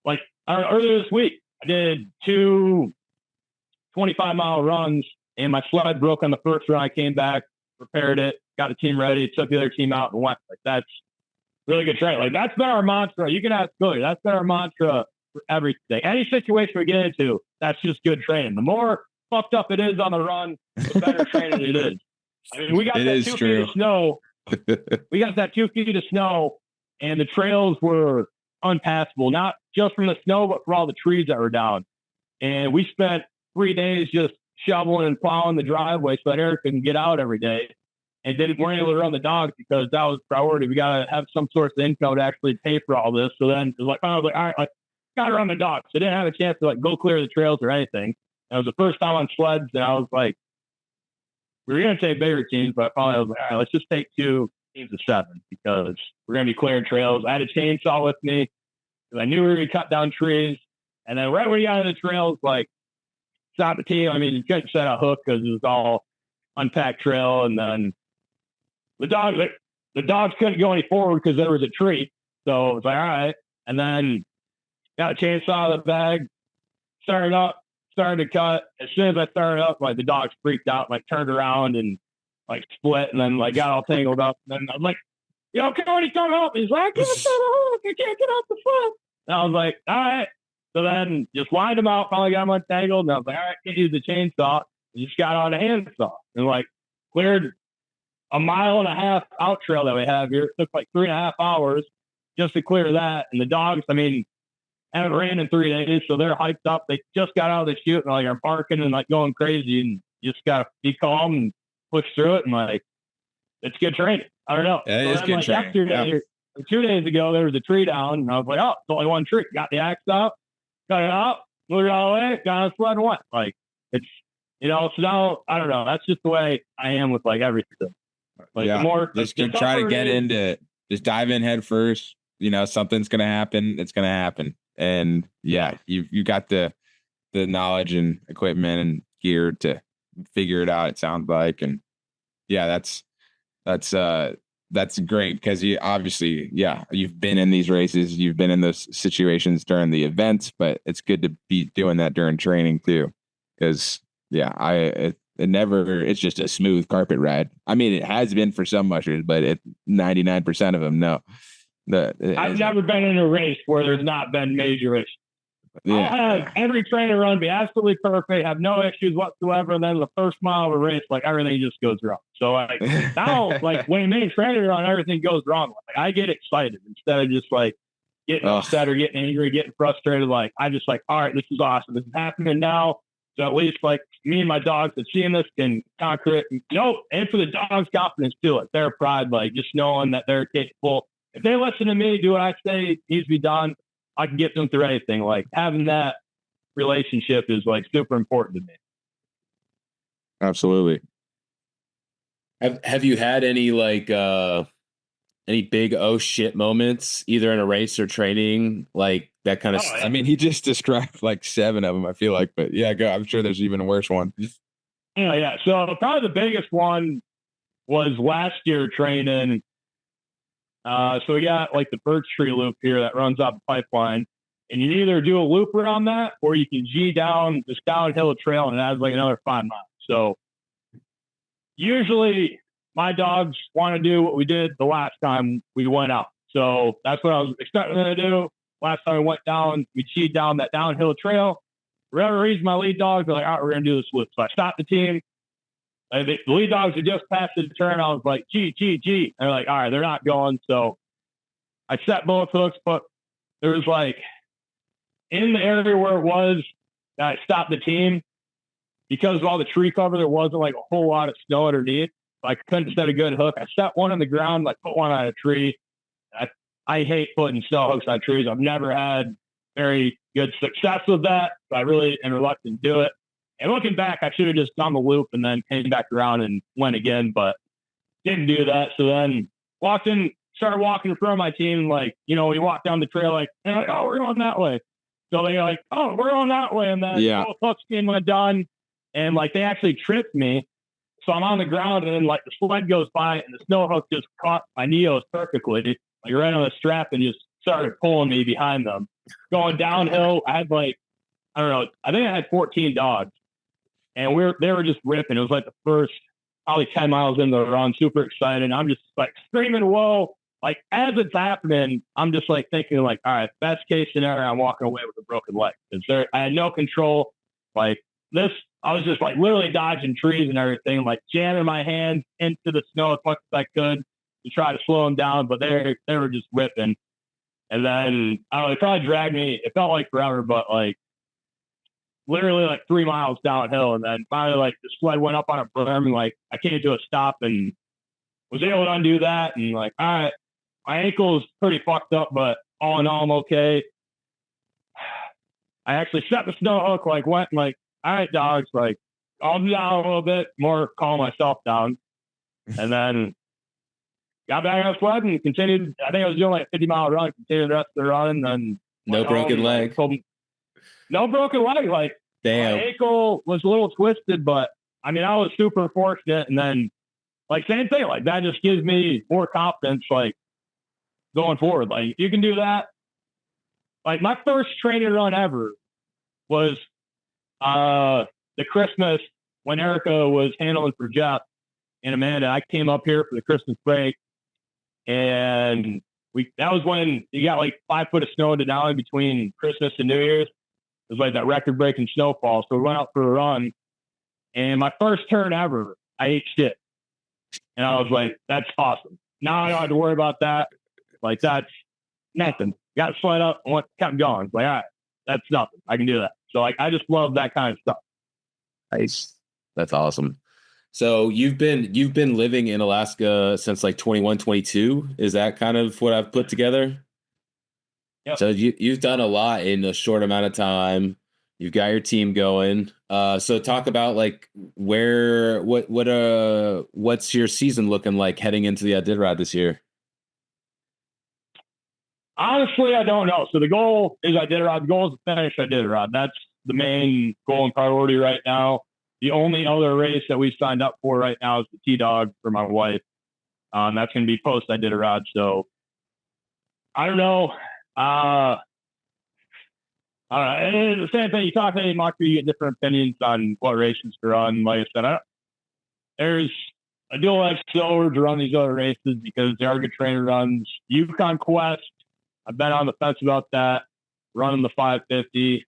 [SPEAKER 4] Like earlier this week, I did 2 25-mile runs, and my sled broke on the first run. I came back, repaired it, got the team ready, took the other team out, and went. Like that's really good training. Like that's been our mantra. You can ask Billy. That's been our mantra for everything. Any situation we get into, that's just good training. The more fucked up it is on the run, the better training it is. I mean, we got that 2 feet of snow. We got that 2 feet of snow, and the trails were unpassable, not just from the snow, but for all the trees that were down. And we spent 3 days just shoveling and plowing the driveway so that Eric can get out every day. And weren't able to run the dogs because that was priority. We got to have some source of income to actually pay for all this. So then it was like, I was like, all right, got to run the dogs. So I didn't have a chance to like go clear the trails or anything. And it was the first time on sleds, and I was like, we were going to take bigger teams, but I was like, all right, let's just take 2 teams of 7 because we're going to be clearing trails. I had a chainsaw with me because I knew we were going to cut down trees. And then right when you got into the trails, like, stop the team. I mean, you couldn't set a hook because it was all unpacked trail. And then the dogs couldn't go any forward because there was a tree. So it was like, all right. And then got a chainsaw out of the bag, started to cut. As soon as I started up, like the dogs freaked out, like turned around and like split, and then like got all tangled up. And then I'm like, Cody, come help me. He's like, I can't set a hook. I can't get off the foot. And I was like, all right. So then just lined them out, finally got them untangled. And I was like, all right, can't use the chainsaw. And just got on a handsaw and like cleared a 1.5 mile out trail that we have here. It took like 3.5 hours just to clear that. And the dogs, I mean, haven't ran in 3 days, so they're hyped up. They just got out of the chute and like are barking and like going crazy, and you just gotta be calm and push through it. And like, it's good training. I don't know.
[SPEAKER 5] Yeah, it is good training.
[SPEAKER 4] Yesterday, 2 days ago, there was a tree down, and I was like, oh, it's only one tree. Got the axe out, cut it out, moved it all the way, got on a sled and went. Like, it's, so now, I don't know. That's just the way I am with like everything. Like, the more
[SPEAKER 5] just try to get into it. Just dive in head first. Something's gonna happen. It's gonna happen. And yeah, you got the knowledge and equipment and gear to figure it out. It sounds like, and yeah, that's great because you obviously, you've been in these races, you've been in those situations during the events, but it's good to be doing that during training too, because it's just a smooth carpet ride. I mean, it has been for some mushers, but 99% of them, no.
[SPEAKER 4] I've never been in a race where there's not been major issues. Yeah. I'll have every trainer run be absolutely perfect, have no issues whatsoever, and then the first mile of a race, like everything just goes wrong. So like now, like when main trainer run, everything goes wrong. Like I get excited instead of just like getting upset or getting angry, getting frustrated. Like I just like, all right, this is awesome. This is happening now. So at least like me and my dogs that seeing this can conquer it. And for the dogs' confidence too, like their pride, like just knowing that they're capable. If they listen to me, do what I say needs to be done, I can get them through anything. Like having that relationship is like super important to me.
[SPEAKER 2] Absolutely.
[SPEAKER 3] Have you had any like any big oh shit moments either in a race or training, like that kind of stuff?
[SPEAKER 5] I mean, he just described like 7 of them, I feel like, but yeah, go. I'm sure there's even a worse one.
[SPEAKER 4] Yeah. So probably the biggest one was last year training. So we got like the birch tree loop here that runs off the pipeline, and you can either do a loop around that or you can G down this downhill trail and it adds like another 5 miles. So usually my dogs want to do what we did the last time we went out. So that's what I was expecting them to do. Last time we went down, we G'd down that downhill trail. For whatever reason, my lead dogs are like, all right, we're going to do this loop. So I stopped the team. The lead dogs had just passed the turn. I was like, G. And they're like, all right, they're not going. So I set both hooks, but there was like in the area where it was, I stopped the team. because of all the tree cover, there wasn't like a whole lot of snow underneath. I couldn't set a good hook. I set one on the ground, like put one on a tree. I hate putting snow hooks on trees. I've never had very good success with that. So I really am reluctant to do it. And looking back, I should have just done the loop and then came back around and went again, but didn't do that. So then started walking in front of my team. Like, you know, we walk down the trail, like, oh, we're going that way. So they're like, oh, we're going that way. And then both hooks went done. And like, they actually tripped me. So I'm on the ground and then like the sled goes by and the snow hook just caught my Neos perfectly, like right on the strap, and just started pulling me behind them. Going downhill, I had like, I don't know, I think I had 14 dogs. And they were just ripping. It was like the first probably 10 miles into the run, super excited. I'm just like screaming, whoa. Like as it's happening, I'm just like thinking like, all right, best case scenario, I'm walking away with a broken leg. I had no control. Like this, I was just like literally dodging trees and everything, like jamming my hands into the snow as much as I could to try to slow them down. But they were just ripping. And then I don't know, it probably dragged me. It felt like forever, but like literally like 3 miles downhill. And then finally like the sled went up on a berm and like I came to a stop and was able to undo that. And like, all right, my ankle's pretty fucked up, but all in all, I'm okay. I actually set the snow hook, like went like, all right, dogs, like calm down a little bit, more calm myself down. And then got back on the sled and continued. I think I was doing like a 50-mile run, continued the rest of the run. And then
[SPEAKER 3] no broken leg.
[SPEAKER 4] No broken leg. Like,
[SPEAKER 3] damn,
[SPEAKER 4] my ankle was a little twisted, but I mean, I was super fortunate. And then, like, same thing, like that just gives me more confidence, like going forward. Like, you can do that. Like, my first training run ever was the Christmas when Erica was handling for Jeff and Amanda. I came up here for the Christmas break, and that was when you got like 5 foot of snow in Denali between Christmas and New Year's. It was like that record-breaking snowfall. So we went out for a run, and my first turn ever, I ate shit. And I was like, that's awesome. Now I don't have to worry about that. Like, that's nothing. Got slid up and kept going. Like, all right, that's nothing. I can do that. So, like, I just love that kind of stuff.
[SPEAKER 3] Nice. That's awesome. So you've been living in Alaska since like 21, 22. Is that kind of what I've put together? Yep. So you've done a lot in a short amount of time. You've got your team going. So talk about like what's your season looking like heading into the Iditarod this year?
[SPEAKER 4] Honestly, I don't know. So the goal is Iditarod. The goal is to finish Iditarod. That's the main goal and priority right now. The only other race that we signed up for right now is the T-Dog for my wife. That's going to be post Iditarod. So I don't know. I don't know. It's the same thing. You talk to any mocker, you get different opinions on what races to run. Like I said, I do like slower to run these other races because they are good trainer runs. Yukon Quest, I've been on the fence about that, running the 550.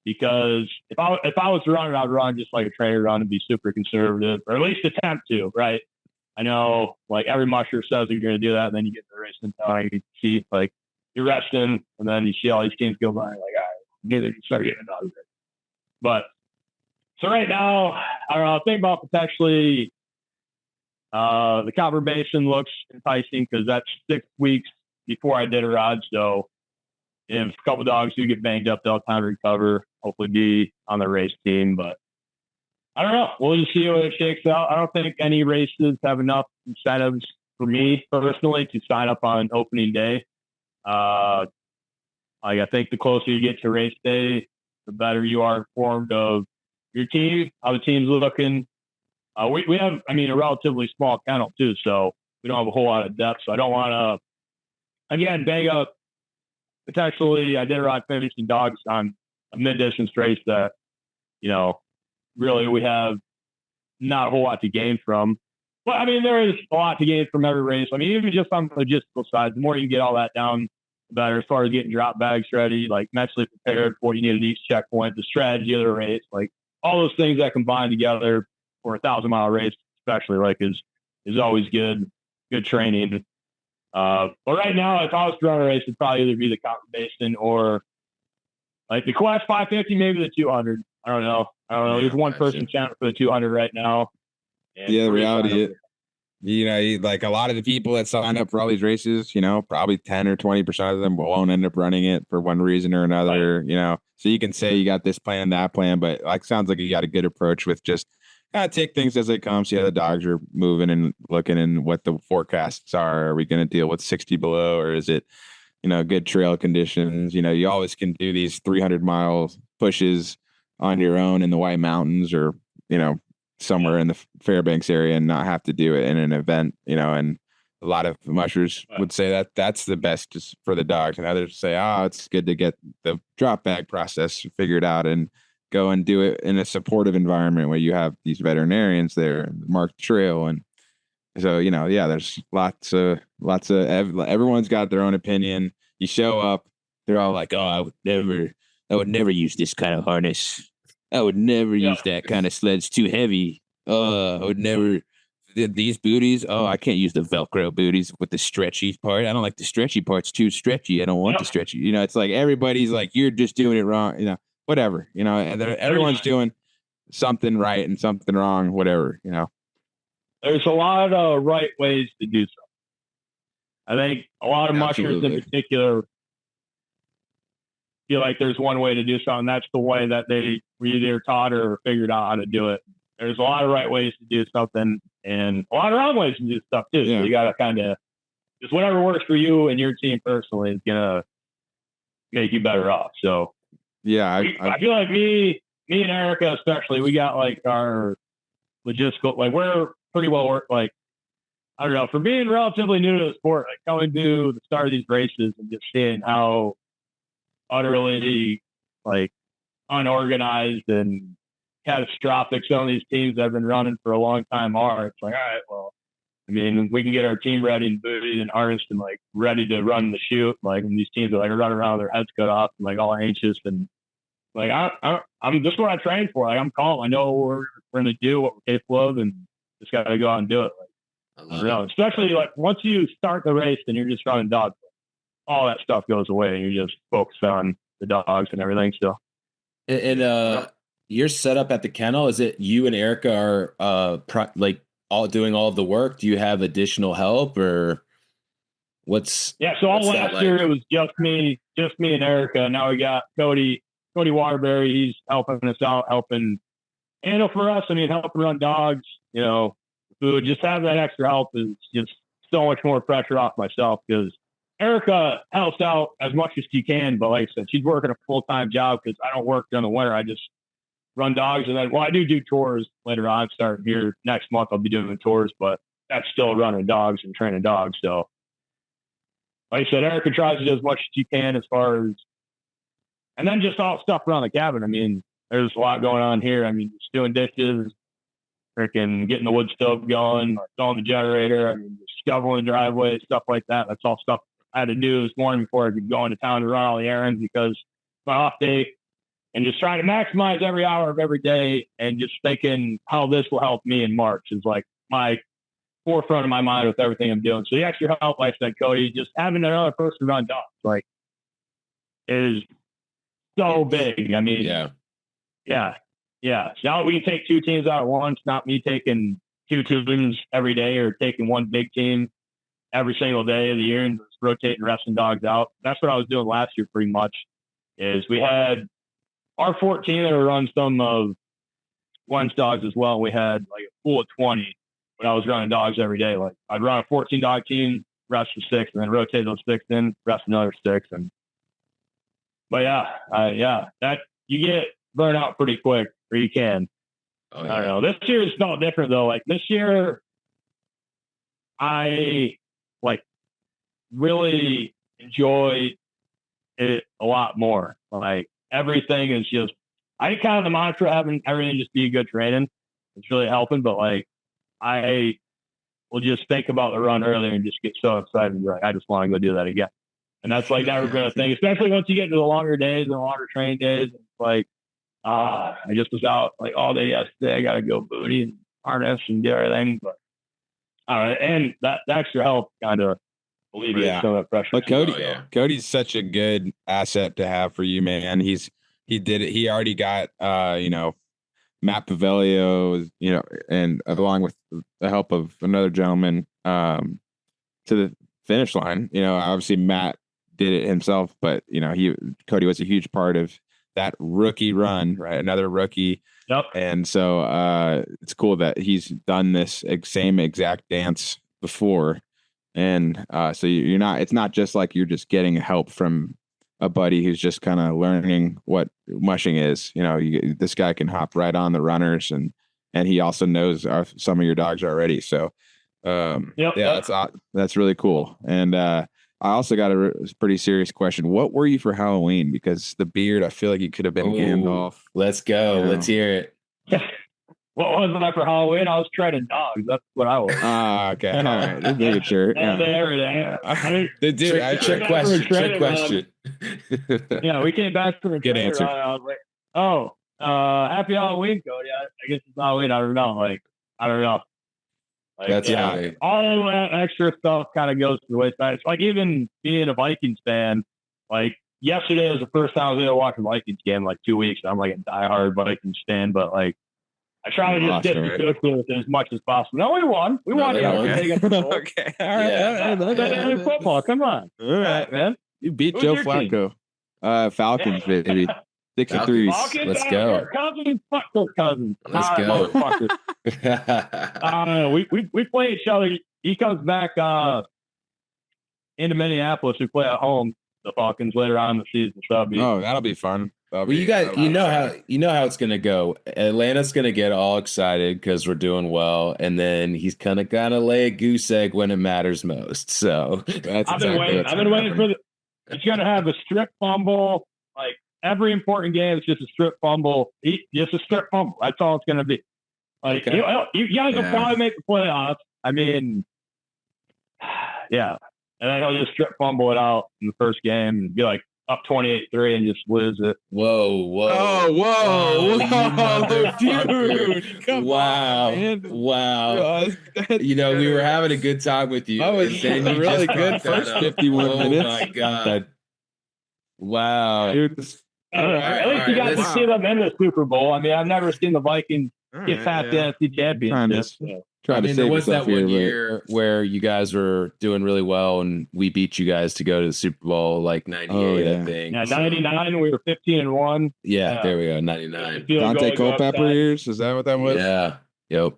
[SPEAKER 4] Because if I was to run it, I'd run just like a trainer run and be super conservative, or at least attempt to, right? I know like every musher says you're going to do that, and then you get the race and you see like you're resting, and then you see all these teams go by, like, all right, neither you start getting out of it. But so right now, I don't know, think about potentially the Copper Basin looks enticing because that's 6 weeks before Iditarod. So if a couple dogs do get banged up, they'll have time to recover, hopefully be on the race team. But I don't know. We'll just see what it shakes out. I don't think any races have enough incentives for me personally to sign up on opening day. Like I think the closer you get to race day, the better you are informed of your team, how the team's looking. We have, I mean, a relatively small kennel too, so we don't have a whole lot of depth. So I don't want to, again, bang up potentially Iditarod finishing dogs on a mid-distance race that, you know, really we have not a whole lot to gain from. But I mean, there is a lot to gain from every race. I mean, even just on the logistical side, the more you can get all that down, the better, as far as getting drop bags ready, like mentally prepared for what you need at each checkpoint, the strategy of the race, like all those things that combine together for a 1,000-mile race, especially, like is always good training. But right now, if I was to run a race, it'd probably either be the Copper Basin or like the Quest 550, maybe the 200. I don't know. There's one person counting for the 200 right now.
[SPEAKER 5] Yeah, the reality is, like a lot of the people that sign up for all these races, probably 10 or 20% of them won't end up running it for one reason or another, So you can say you got this plan, that plan, but sounds like you got a good approach with just take things as they come, see how the dogs are moving and looking and what the forecasts are. Are we going to deal with 60 below, or is it, good trail conditions? You always can do these 300-mile pushes on your own in the White Mountains or, somewhere in the Fairbanks area and not have to do it in an event, and a lot of mushers would say that that's the best just for the dogs, and others say, it's good to get the drop bag process figured out and go and do it in a supportive environment where you have these veterinarians there, mark the trail. And so, there's lots of everyone's got their own opinion. You show up, they're all like, I would never use this kind of harness. I would never use that kind of sled. It's too heavy. I would never. These booties. I can't use the Velcro booties with the stretchy part. I don't like the stretchy parts. Too stretchy. I don't want the stretchy. It's like everybody's like, you're just doing it wrong. Whatever. And everyone's doing something right and something wrong. Whatever.
[SPEAKER 4] There's a lot of right ways to do so. I think a lot of mushers in particular feel like there's one way to do something. That's the way that they were either taught or figured out how to do it. There's a lot of right ways to do something and a lot of wrong ways to do stuff too. Yeah. So you got to kind of just whatever works for you and your team personally is going to make you better off. So
[SPEAKER 5] yeah,
[SPEAKER 4] I feel like me and Erica, especially, we got like our logistical, like we're pretty well worked. Like, I don't know, for being relatively new to the sport, like coming to the start of these races and just seeing how utterly like unorganized and catastrophic some of these teams that have been running for a long time are. It's like, all right, well, I mean, we can get our team ready and booted and harnessed and like ready to run the shoot. Like, and these teams are like running around with their heads cut off and like all anxious and like I'm this is what I trained for. Like I'm calm. I know what we're going to do, what we're capable of, and just got to go out and do it. Like I don't know, especially like once you start the race and you're just running dogs, all that stuff goes away and you're just focused on the dogs and everything still.
[SPEAKER 3] And your setup at the kennel, is it you and Erica are like all doing all of the work? Do you have additional help or what's?
[SPEAKER 4] Yeah, so all last year it was just me and Erica. Now we got Cody Waterbury. He's helping us out, helping handle for us. I mean, helping run dogs, food. Just have that extra help is just so much more pressure off myself because Erica helps out as much as she can. But like I said, she's working a full-time job because I don't work during the winter. I just run dogs. And then, I do tours later on. Starting here next month, I'll be doing the tours, but that's still running dogs and training dogs. So like I said, Erica tries to do as much as she can as far as, and then just all stuff around the cabin. I mean, there's a lot going on here. I mean, just doing dishes, freaking getting the wood stove going, installing the generator. I mean, just shoveling the driveway, stuff like that. That's all stuff I had to do this morning before I could go into town to run all the errands because it's my off day. And just trying to maximize every hour of every day and just thinking how this will help me in March is like my forefront of my mind with everything I'm doing. So the extra help, like I said, Cody, just having another person run dogs, like, is so big. I mean, yeah. Now we can take two teams out at once, not me taking two teams every day or taking one big team every single day of the year and just rotating resting dogs out. That's what I was doing last year pretty much, is we had our 14 that would run some of one's dogs as well. We had like a pool of 20, but I was running dogs every day. Like I'd run a 14 dog team, rest for 6, and then rotate those 6 in, rest another 6. But that you get burnt out pretty quick, or you can. I don't know. This year is not different though. Like this year, I really enjoyed it a lot more. Like everything is just, I kind of the mantra having everything just be good training. It's really helping, but like I will just think about the run earlier and just get so excited and be like, I just want to go do that again. And that's like never been a thing, especially once you get into the longer days and the longer training days. It's like, I just was out like all day yesterday. I got to go booty and harness and do everything. But and that extra help kind of alleviates some of that pressure.
[SPEAKER 5] But Cody's such a good asset to have for you, man. He's he did it. He already got Matt Pavelio, and along with the help of another gentleman, to the finish line. Obviously Matt did it himself, but Cody was a huge part of that rookie run, right? Another rookie.
[SPEAKER 4] Yep.
[SPEAKER 5] And so it's cool that he's done this same exact dance before. And so it's not just like you're just getting help from a buddy who's just kind of learning what mushing is. This guy can hop right on the runners, and he also knows some of your dogs already. So that's really cool. And I also got a pretty serious question. What were you for Halloween? Because the beard, I feel like you could have been Gandalf.
[SPEAKER 3] Let's go. Let's hear it.
[SPEAKER 4] What wasn't I for Halloween? I was training dogs. That's what I was.
[SPEAKER 5] Okay. All right. Just making sure.
[SPEAKER 3] Everything. Trick question.
[SPEAKER 4] We came back from a
[SPEAKER 5] good answer.
[SPEAKER 4] I was like, happy Halloween, Cody. I guess it's Halloween. I don't know. I don't know.
[SPEAKER 3] That's funny.
[SPEAKER 4] All that extra stuff kind of goes to the wayside. It's like even being a Vikings fan, like yesterday was the first time I was able to watch a Vikings game in like 2 weeks. I'm like a diehard Vikings fan, but like I try to just get with it as much as possible. No, we won. We won.
[SPEAKER 5] Okay. All right.
[SPEAKER 4] Football. Come on.
[SPEAKER 5] All right, man. You beat Joe Flacco. Falcons, baby. 6-3.
[SPEAKER 3] Let's go.
[SPEAKER 4] Cousins.
[SPEAKER 3] Let's go.
[SPEAKER 4] We play each other. He comes back into Minneapolis. We play at home, the Falcons, later on in the season. So
[SPEAKER 5] that'll be fun.
[SPEAKER 3] You guys, you know how it's gonna go. Atlanta's gonna get all excited because we're doing well, and then he's gonna lay a goose egg when it matters most. So
[SPEAKER 4] I've been waiting for it's gonna have a strip fumble. Like every important game, it's just a strip fumble. Just a strip fumble. That's all it's gonna be. Like you guys will probably make the playoffs. I mean, yeah, and then he'll just strip fumble it out in the first game and be like up 28-3 and just lose it.
[SPEAKER 3] Whoa, dude! Wow. We were having a good time with you.
[SPEAKER 5] That was really good first 51 minutes.
[SPEAKER 3] Oh my god!
[SPEAKER 5] Wow.
[SPEAKER 4] At least you got to see them in the Super Bowl. I mean, I've never seen the Vikings get past the NFC Championship.
[SPEAKER 3] There was that one year where you guys were doing really well, and we beat you guys to go to the Super Bowl, like 98, I think.
[SPEAKER 4] Yeah, 99, we were 15-1.
[SPEAKER 3] Yeah, there we go, 99.
[SPEAKER 5] Dante Culpepper years, is that what that was?
[SPEAKER 3] Yeah, yep.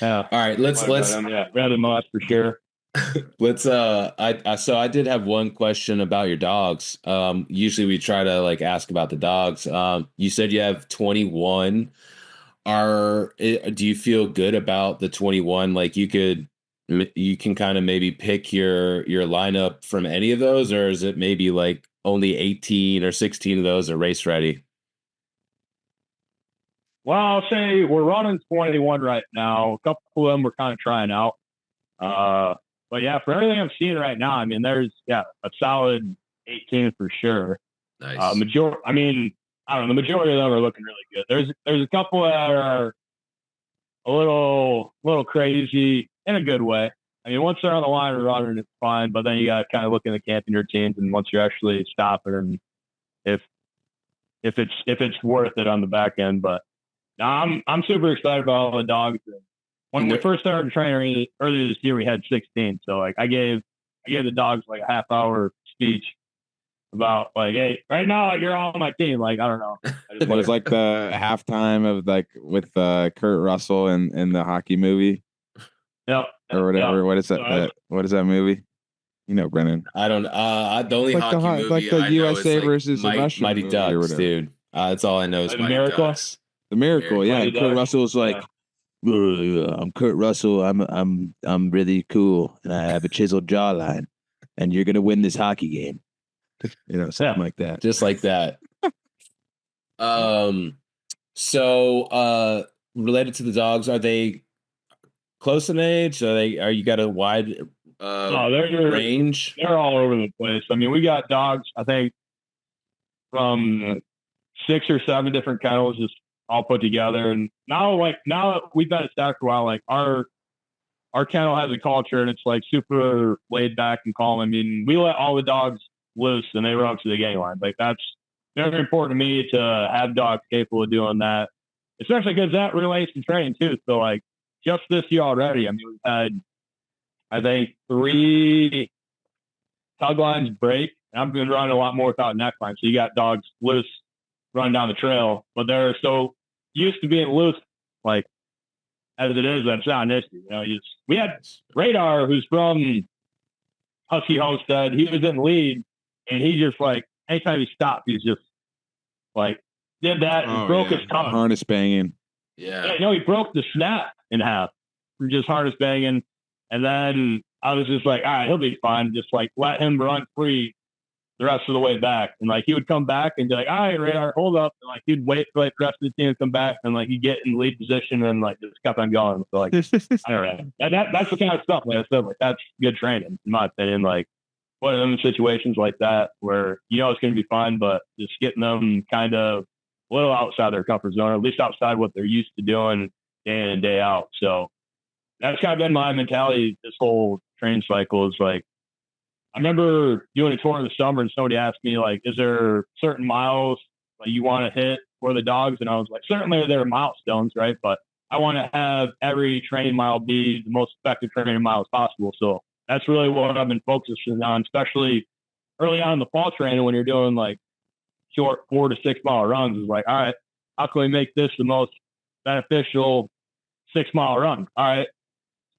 [SPEAKER 4] Yeah.
[SPEAKER 3] All right, let's
[SPEAKER 4] rather much for sure.
[SPEAKER 3] Let's I did have one question about your dogs. Usually we try to ask about the dogs. You said you have 21. Do you feel good about the 21? Like you can kind of maybe pick your lineup from any of those, or is it maybe like only 18 or 16 of those are race ready?
[SPEAKER 4] Well, I'll say we're running 21 right now. A couple of them we're kind of trying out. But yeah, for everything I'm seeing right now, I mean, there's a solid 18 for sure.
[SPEAKER 3] Nice.
[SPEAKER 4] I don't know. The majority of them are looking really good. There's a couple that are a little crazy in a good way. I mean, once they're on the line and running, it's fine. But then you got to kind of look in the camping routines, and once you're actually stopping them, if it's worth it on the back end. But I'm super excited about all the dogs. When we first started training earlier this year, we had 16. So I gave the dogs like a half hour speech about hey, right now you're on my team. Like, I don't know.
[SPEAKER 5] It was like the halftime of with Kurt Russell in the hockey movie.
[SPEAKER 4] Yep.
[SPEAKER 5] Or whatever. What is that? What is that movie? Brennan.
[SPEAKER 3] I don't. The only hockey movie
[SPEAKER 5] like the
[SPEAKER 3] I
[SPEAKER 5] USA
[SPEAKER 3] know is
[SPEAKER 5] versus the
[SPEAKER 3] Mighty Ducks, dude. That's all I know is
[SPEAKER 4] The
[SPEAKER 3] Mighty
[SPEAKER 4] Miracle?
[SPEAKER 3] Ducks.
[SPEAKER 5] The Miracle. Yeah.
[SPEAKER 4] Mighty
[SPEAKER 5] Kurt
[SPEAKER 4] Ducks.
[SPEAKER 5] Russell's like, I'm Kurt Russell. I'm really cool, and I have a chiseled jawline, and you're gonna win this hockey game. Something like that.
[SPEAKER 3] Just like that. So related to the dogs, are they close in age? Are you got a wide range?
[SPEAKER 4] They're all over the place. I mean, we got dogs, I think, from 6 or 7 different kennels just all put together. And now we've been established for a while, our kennel has a culture, and it's super laid back and calm. I mean, we let all the dogs loose and they run up to the game line. That's very important to me to have dogs capable of doing that, especially because that relates to training too. So like just this year already, I mean, we've had, I think, 3 tug lines break. And I've been running a lot more without neckline. So you got dogs loose running down the trail, but they're so used to being loose, like as it is, that's not an issue. You know, we had Radar, who's from Husky Homestead. He was in lead, and he just like anytime he stopped, he's just like did that and broke his tongue.
[SPEAKER 5] Harness banging.
[SPEAKER 3] Yeah.
[SPEAKER 4] You know, he broke the snap in half from just harness banging. And then I was just like, all right, he'll be fine. Just like let him run free the rest of the way back. And like he would come back and be like, all right, Radar, hold up. And like he'd wait for like the rest of the team to come back and like he'd get in lead position and like just kept on going. So like I don't know. That's the kind of stuff, like I said, like that's good training, in my opinion. Like putting them in situations like that where you know it's gonna be fun, but just getting them kind of a little outside their comfort zone, or at least outside what they're used to doing day in and day out. So that's kind of been my mentality this whole training cycle is like, I remember doing a tour in the summer and somebody asked me like, is there certain miles that you want to hit for the dogs? And I was like, certainly there are milestones, right? But I want to have every training mile be the most effective training mile as possible. So that's really what I've been focusing on, especially early on in the fall training when you're doing like short 4 to 6 mile runs. Is like, all right, how can we make this the most beneficial 6 mile run? All right,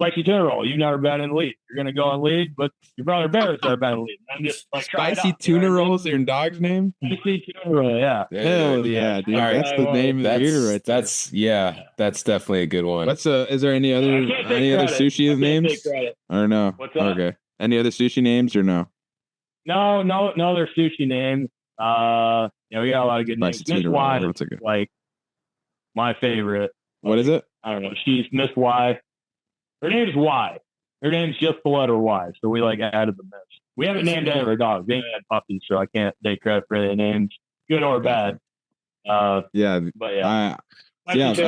[SPEAKER 4] spicy tuna roll. You've never been in lead. You're gonna go in lead, but your brother Bear's never been in lead. I'm just like
[SPEAKER 5] Spicy tuna rolls, your dog's name?
[SPEAKER 4] Spicy tuna roll, yeah.
[SPEAKER 5] Hell yeah, dude.
[SPEAKER 3] All right.
[SPEAKER 5] That's the name of the eater right there.
[SPEAKER 3] That's definitely a good one.
[SPEAKER 5] What's is there any other sushi names? Or no?
[SPEAKER 4] What's that?
[SPEAKER 5] Okay. Any other sushi names or no?
[SPEAKER 4] No, they're sushi names. Yeah, we got a lot of good names. Miss Y is like my favorite.
[SPEAKER 5] What is it?
[SPEAKER 4] I don't know. She's Miss Y. Her name's Y. Her name's just the letter Y. So we like added the Miss. We haven't named any of our dogs. They had puppies, so I can't take credit for any names, good or bad.
[SPEAKER 5] Yeah,
[SPEAKER 4] but yeah,
[SPEAKER 5] yeah.
[SPEAKER 4] Is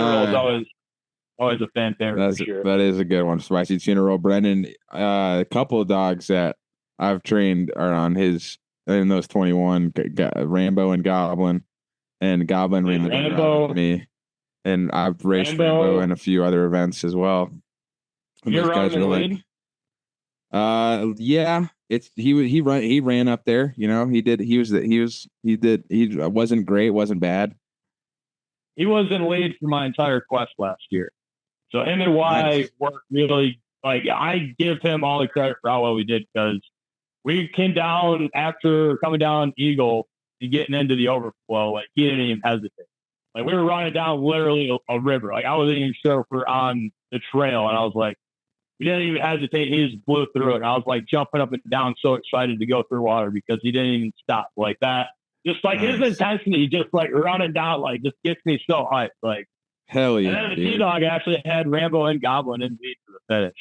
[SPEAKER 4] always a fan favorite. For sure.
[SPEAKER 5] That is a good one. Spicy tuna roll. Brendan, a couple of dogs that I've trained are on his in those 21. Rambo and Goblin, and Goblin ran the Rambo with me, and I've raced Rambo in a few other events as well.
[SPEAKER 3] You're running the lead?
[SPEAKER 5] Yeah. He ran up there, you know. He wasn't great, wasn't bad.
[SPEAKER 4] He was in lead for my entire quest last year. So him and Y worked really, like, I give him all the credit for how well we did, because we came down after coming down Eagle and getting into the overflow. Like, he didn't even hesitate. Like, we were running down literally a river. Like, I wasn't even sure if we're on the trail, and I was like, we didn't even hesitate. He just blew through it. And I was like jumping up and down, so excited to go through water because he didn't even stop like that. Just like his intensity, just like running down, like just gets me so hyped. Like,
[SPEAKER 5] hell yeah.
[SPEAKER 4] And then the T-Dog actually had Rambo and Goblin in lead for the finish.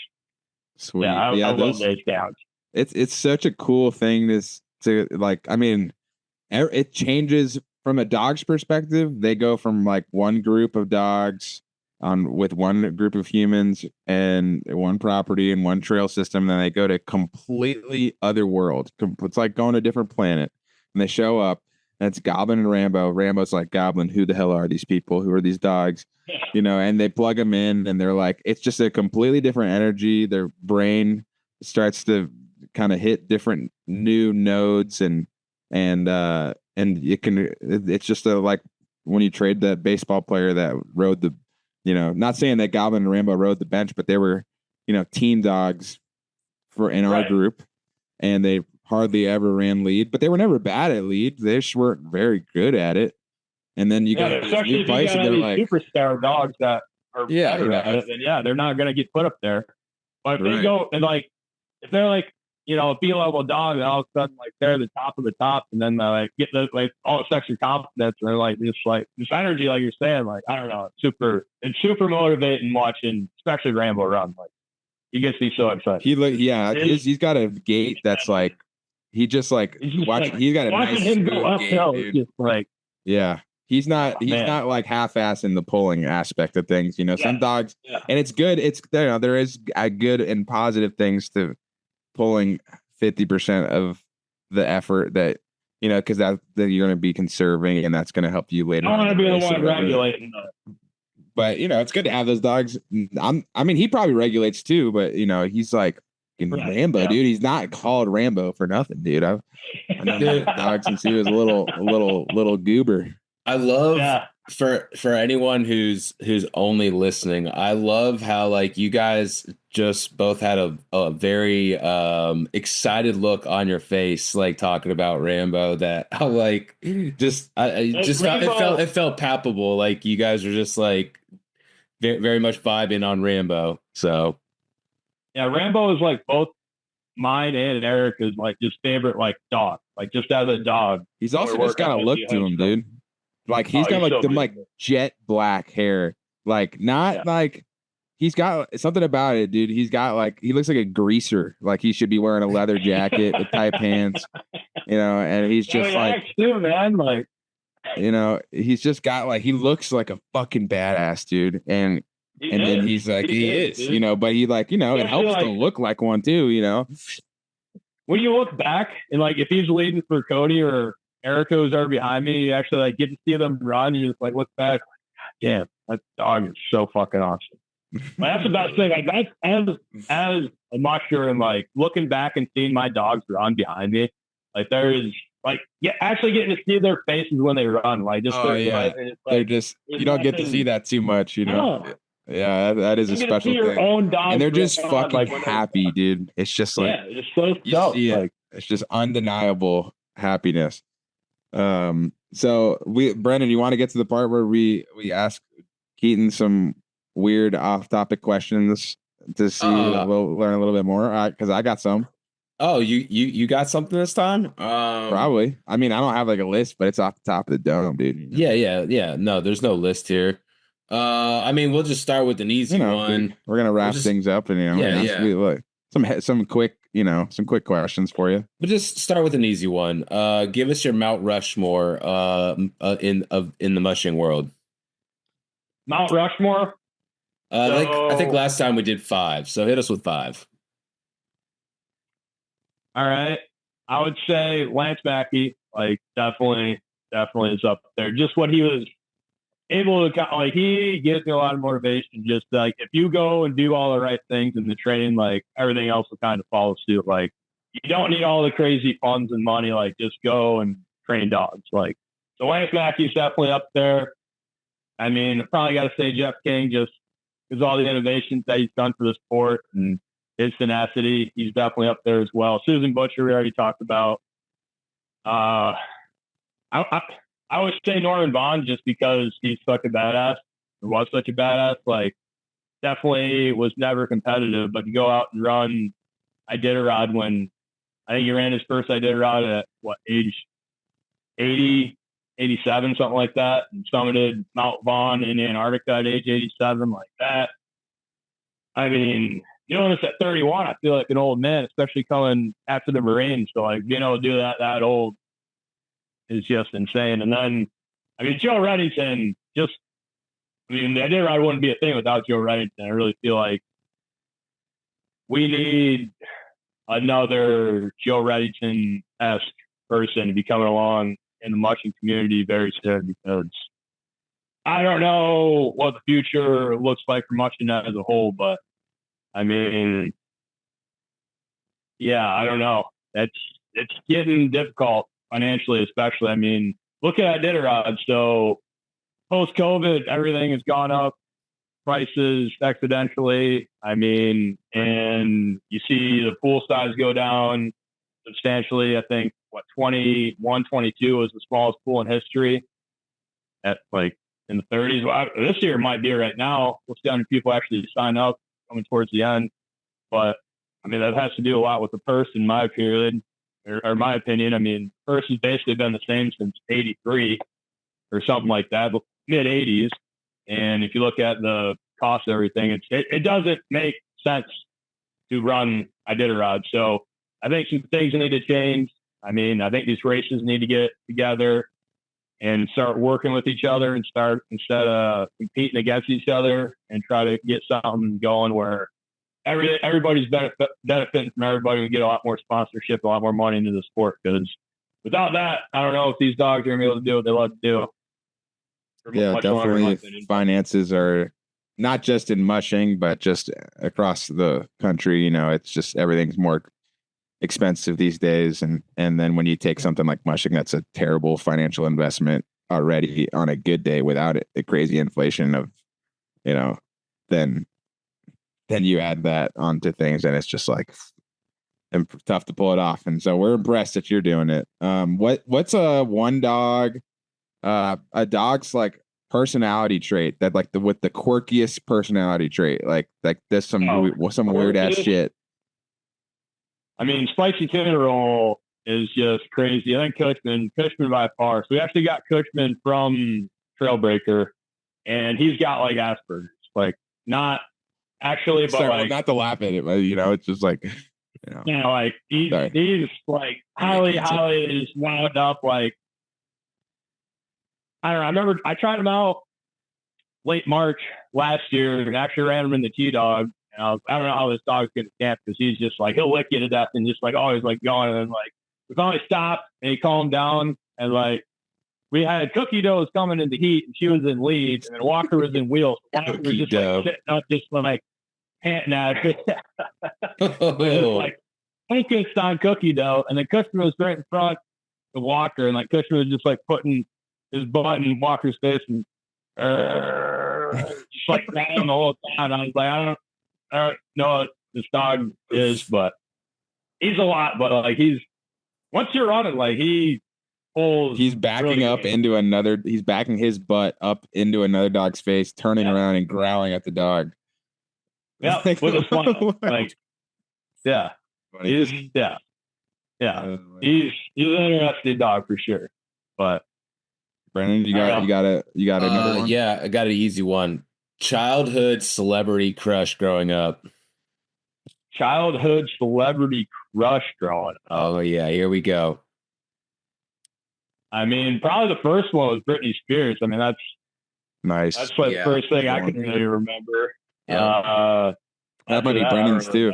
[SPEAKER 5] Sweet.
[SPEAKER 4] Yeah, I love those downs.
[SPEAKER 5] It's such a cool thing to like. I mean, it changes from a dog's perspective. They go from like one group of dogs with one group of humans and one property and one trail system. Then they go to completely other world. It's like going to a different planet. And they show up, and it's Goblin and Rambo. Rambo's like, Goblin, who the hell are these people? Who are these dogs? You know, and they plug them in, and they're like, it's just a completely different energy. Their brain starts to kind of hit different new nodes, and it's just like when you trade that baseball player that rode the, you know, not saying that Goblin and Rambo rode the bench, but they were, you know, team dogs in our group, and they hardly ever ran lead, but they were never bad at lead. They just weren't very good at it. And then you got
[SPEAKER 4] especially if you got these like superstar dogs that are better at it, then they're not going to get put up there. But if they go and like, if they're like, you know, a B-level dog, and all of a sudden like they're the top of the top, and then they like get the like all this extra confidence, and they're like this energy, like you're saying, like I don't know, it's super motivating watching, especially Rambo run. Like he gets me so excited.
[SPEAKER 5] He's got a gait that's like he's got a nice
[SPEAKER 4] him go uphill. Just like
[SPEAKER 5] he's not like half-assing the pulling aspect of things. You know, some dogs, and it's good. It's there is a good and positive things to pulling 50% of the effort that you know, because that you're going to be conserving, and that's going to help you later.
[SPEAKER 4] I don't want to be the
[SPEAKER 5] race or
[SPEAKER 4] one
[SPEAKER 5] whatever.
[SPEAKER 4] regulating.
[SPEAKER 5] But you know, it's good to have those dogs. I mean, he probably regulates too, but you know, he's like Rambo, dude. He's not called Rambo for nothing, dude. I've known that dog since he was a little goober.
[SPEAKER 3] I love for anyone who's only listening, I love how like you guys just both had a very excited look on your face, like talking about Rambo. That I like it felt palpable. Like you guys are just like very, very much vibing on Rambo. So
[SPEAKER 4] yeah, Rambo is like both mine and Erica's like just favorite like dog. Like just as a dog.
[SPEAKER 5] He's also just got a look to him, dude. Like he's got like so like jet black hair. Like not like he's got something about it, dude. He's got like he looks like a greaser. Like he should be wearing a leather jacket with tight pants, you know. And he's just like,
[SPEAKER 4] too, man. Like,
[SPEAKER 5] you know, he's just got like he looks like a fucking badass, dude. And then he's like he is, you know. But he like you know it helps like, to look like one too, you know.
[SPEAKER 4] When you look back and like if he's leading for Cody or Erica's are behind me, you actually like get to see them run. You just like look back, like, damn, that dog is so fucking awesome. That's the best thing. Like that's as a musher and like looking back and seeing my dogs run behind me, like there's like actually getting to see their faces when they run. Like just
[SPEAKER 5] they're just you don't get to see that too much, you know. Oh. Yeah, that is a special thing. Own dog and they're just fucking like, happy, dude. It's just like
[SPEAKER 4] it's so dope. Like,
[SPEAKER 5] it's just undeniable happiness. So Brendan, you want to get to the part where we ask Keaton some weird off-topic questions to see we'll learn a little bit more because I got some.
[SPEAKER 3] Oh, you got something this time?
[SPEAKER 5] Probably. I mean, I don't have like a list, but it's off the top of the dome, dude. You
[SPEAKER 3] know? Yeah. No, there's no list here. I mean, we'll just start with an easy one.
[SPEAKER 5] We're gonna wrap things up, and look, some quick questions for you.
[SPEAKER 3] But just start with an easy one. Give us your Mount Rushmore in the mushing world.
[SPEAKER 4] Mount Rushmore.
[SPEAKER 3] I think last time we did 5, so hit us with 5.
[SPEAKER 4] All right, I would say Lance Mackey, like definitely is up there. Just what he was able to like, he gives me a lot of motivation. Just like if you go and do all the right things in the training, like everything else will kind of follow suit. Like you don't need all the crazy funds and money. Like just go and train dogs. Like so, Lance Mackey's definitely up there. I mean, I probably got to say Jeff King just because all the innovations that he's done for the sport and his tenacity. He's definitely up there as well. Susan Butcher, we already talked about. I would say Norman Vaughn just because he's such a badass. Or was such a badass. Like, definitely was never competitive, but to go out and run Iditarod when I think he ran his first Iditarod at age 80, 87, something like that, and summited Mount Vaughn in Antarctica at age 87, like that. I mean, doing this at 31, I feel like an old man, especially coming after the Marines. So, like, being able to do that old is just insane. And then, I mean, Joe Reddington the Iditarod wouldn't be a thing without Joe Reddington. I really feel like we need another Joe Reddington-esque person to be coming along in the mushing community very soon because I don't know what the future looks like for mushing as a whole, but I mean, yeah, I don't know. It's getting difficult financially, especially. I mean, look at Iditarod. So post-COVID, everything has gone up, prices exponentially. I mean, and you see the pool size go down substantially. I think 21, 22 was the smallest pool in history at like in the 30s. Well, this year might be right now. We'll see how many people actually sign up coming towards the end. But I mean, that has to do a lot with the purse in my period or my opinion. I mean, purse has basically been the same since 83 or something like that, mid 80s. And if you look at the cost of everything, it doesn't make sense to run Iditarod. So I think some things need to change. I mean, I think these races need to get together and start working with each other and start instead of competing against each other and try to get something going where everybody's benefiting from everybody. We get a lot more sponsorship, a lot more money into the sport because without that, I don't know if these dogs are going to be able to do what they love to do.
[SPEAKER 5] Yeah,
[SPEAKER 4] Much longer, in my
[SPEAKER 5] definitely.
[SPEAKER 4] opinion.
[SPEAKER 5] Finances are not just in mushing, but just across the country. You know, it's just everything's more expensive these days. And then when you take something like mushing, that's a terrible financial investment already on a good day without it, the crazy inflation of, you know, then you add that onto things and it's just like tough to pull it off. And so we're impressed that you're doing it. What's a one dog, a dog's like personality trait that like with the quirkiest personality trait, like there's some weird ass shit.
[SPEAKER 4] I mean, spicy tuna roll is just crazy. I think Cushman by far. So we actually got Cushman from Trailbreaker, and he's got like Asperger's, like not actually, but
[SPEAKER 5] Sorry,
[SPEAKER 4] like
[SPEAKER 5] not to laugh at it, but you know, it's just like,
[SPEAKER 4] you know, like he's like highly just wound up. Like I don't know. I remember I tried him out late March last year and actually ran him in the T-Dog. I don't know how this dog's going to camp because he's just like, he'll lick you to death and just like always like going. And like, we finally stopped and he calmed down. And like, we had Cookie Dough's coming in the heat and she was in lead and then Walker was in wheels. Walker was just like sitting up, just like panting at it. Like focused on Cookie Dough. And then Cushman was right in front of Walker and like Cushman was just like putting his butt in Walker's face and just like growling the whole time. I was like, I don't know what this dog is, but he's a lot. But like once you're on it, like he pulls.
[SPEAKER 5] He's backing up into another. He's backing his butt up into another dog's face, turning around and growling at the dog.
[SPEAKER 4] Yeah,
[SPEAKER 5] like,
[SPEAKER 4] with a smile. Like, yeah, he's He's an interesting dog for sure. But
[SPEAKER 5] Brennan, you got another one?
[SPEAKER 3] Yeah, I got an easy one. Childhood celebrity crush growing up.
[SPEAKER 4] Childhood celebrity crush growing up.
[SPEAKER 3] Oh yeah, here we go.
[SPEAKER 4] I mean, probably the first one was Britney Spears. I mean, that's
[SPEAKER 5] nice.
[SPEAKER 4] That's like the first thing I can really remember.
[SPEAKER 3] Yeah.
[SPEAKER 5] That might be Brennan's too.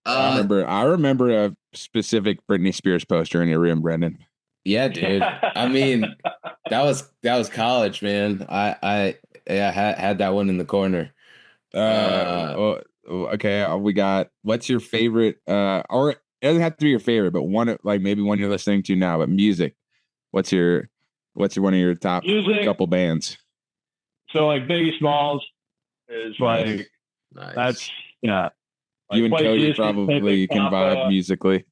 [SPEAKER 5] I remember a specific Britney Spears poster in your room, Brendan.
[SPEAKER 3] Yeah, dude. I mean, that was college, man. I had that one in the corner.
[SPEAKER 5] Okay, we got. What's your favorite? Or it doesn't have to be your favorite, but one like maybe one you're listening to now. But music. What's one of your top couple bands?
[SPEAKER 4] So like Biggie Smalls is like
[SPEAKER 3] nice.
[SPEAKER 4] That's Like
[SPEAKER 5] you and Cody probably can vibe musically.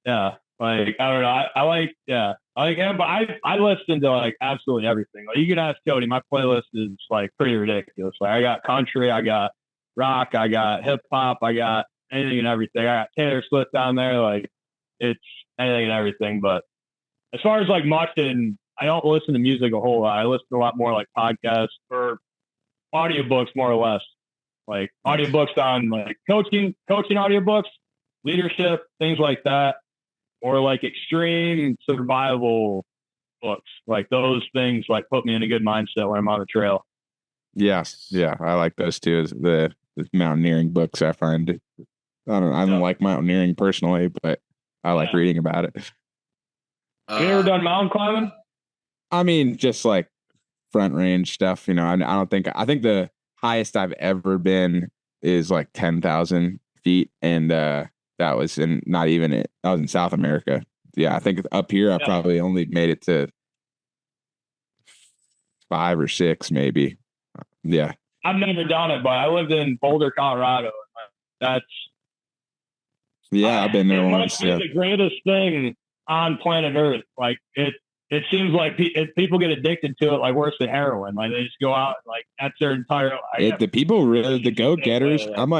[SPEAKER 4] Yeah. Like, I don't know. I like him, but I listen to like absolutely everything. Like, you can ask Cody, my playlist is like pretty ridiculous. Like, I got country, I got rock, I got hip hop, I got anything and everything. I got Taylor Swift down there. Like, it's anything and everything. But as far as like mushing, I don't listen to music a whole lot. I listen to a lot more like podcasts or audiobooks, more or less. Like audiobooks on like coaching audiobooks, leadership, things like that. Or like extreme survival books, like those things, like put me in a good mindset when I'm on the trail.
[SPEAKER 5] Yes, yeah, I like those too. The mountaineering books, I find. I don't like mountaineering personally, but I like reading about it.
[SPEAKER 4] Have you ever done mountain climbing?
[SPEAKER 5] I mean, just like front range stuff. You know, I think the highest I've ever been is like 10,000 feet, and that was in I was in South America. Yeah, I think up here I probably only made it to 5 or 6, maybe. Yeah.
[SPEAKER 4] I've never done it, but I lived in Boulder, Colorado. I've
[SPEAKER 5] been there once.
[SPEAKER 4] It's the greatest thing on planet Earth. Like it seems like people get addicted to it like worse than heroin. Like they just go out and like that's their entire life.
[SPEAKER 5] The people really, the go-getters, I'm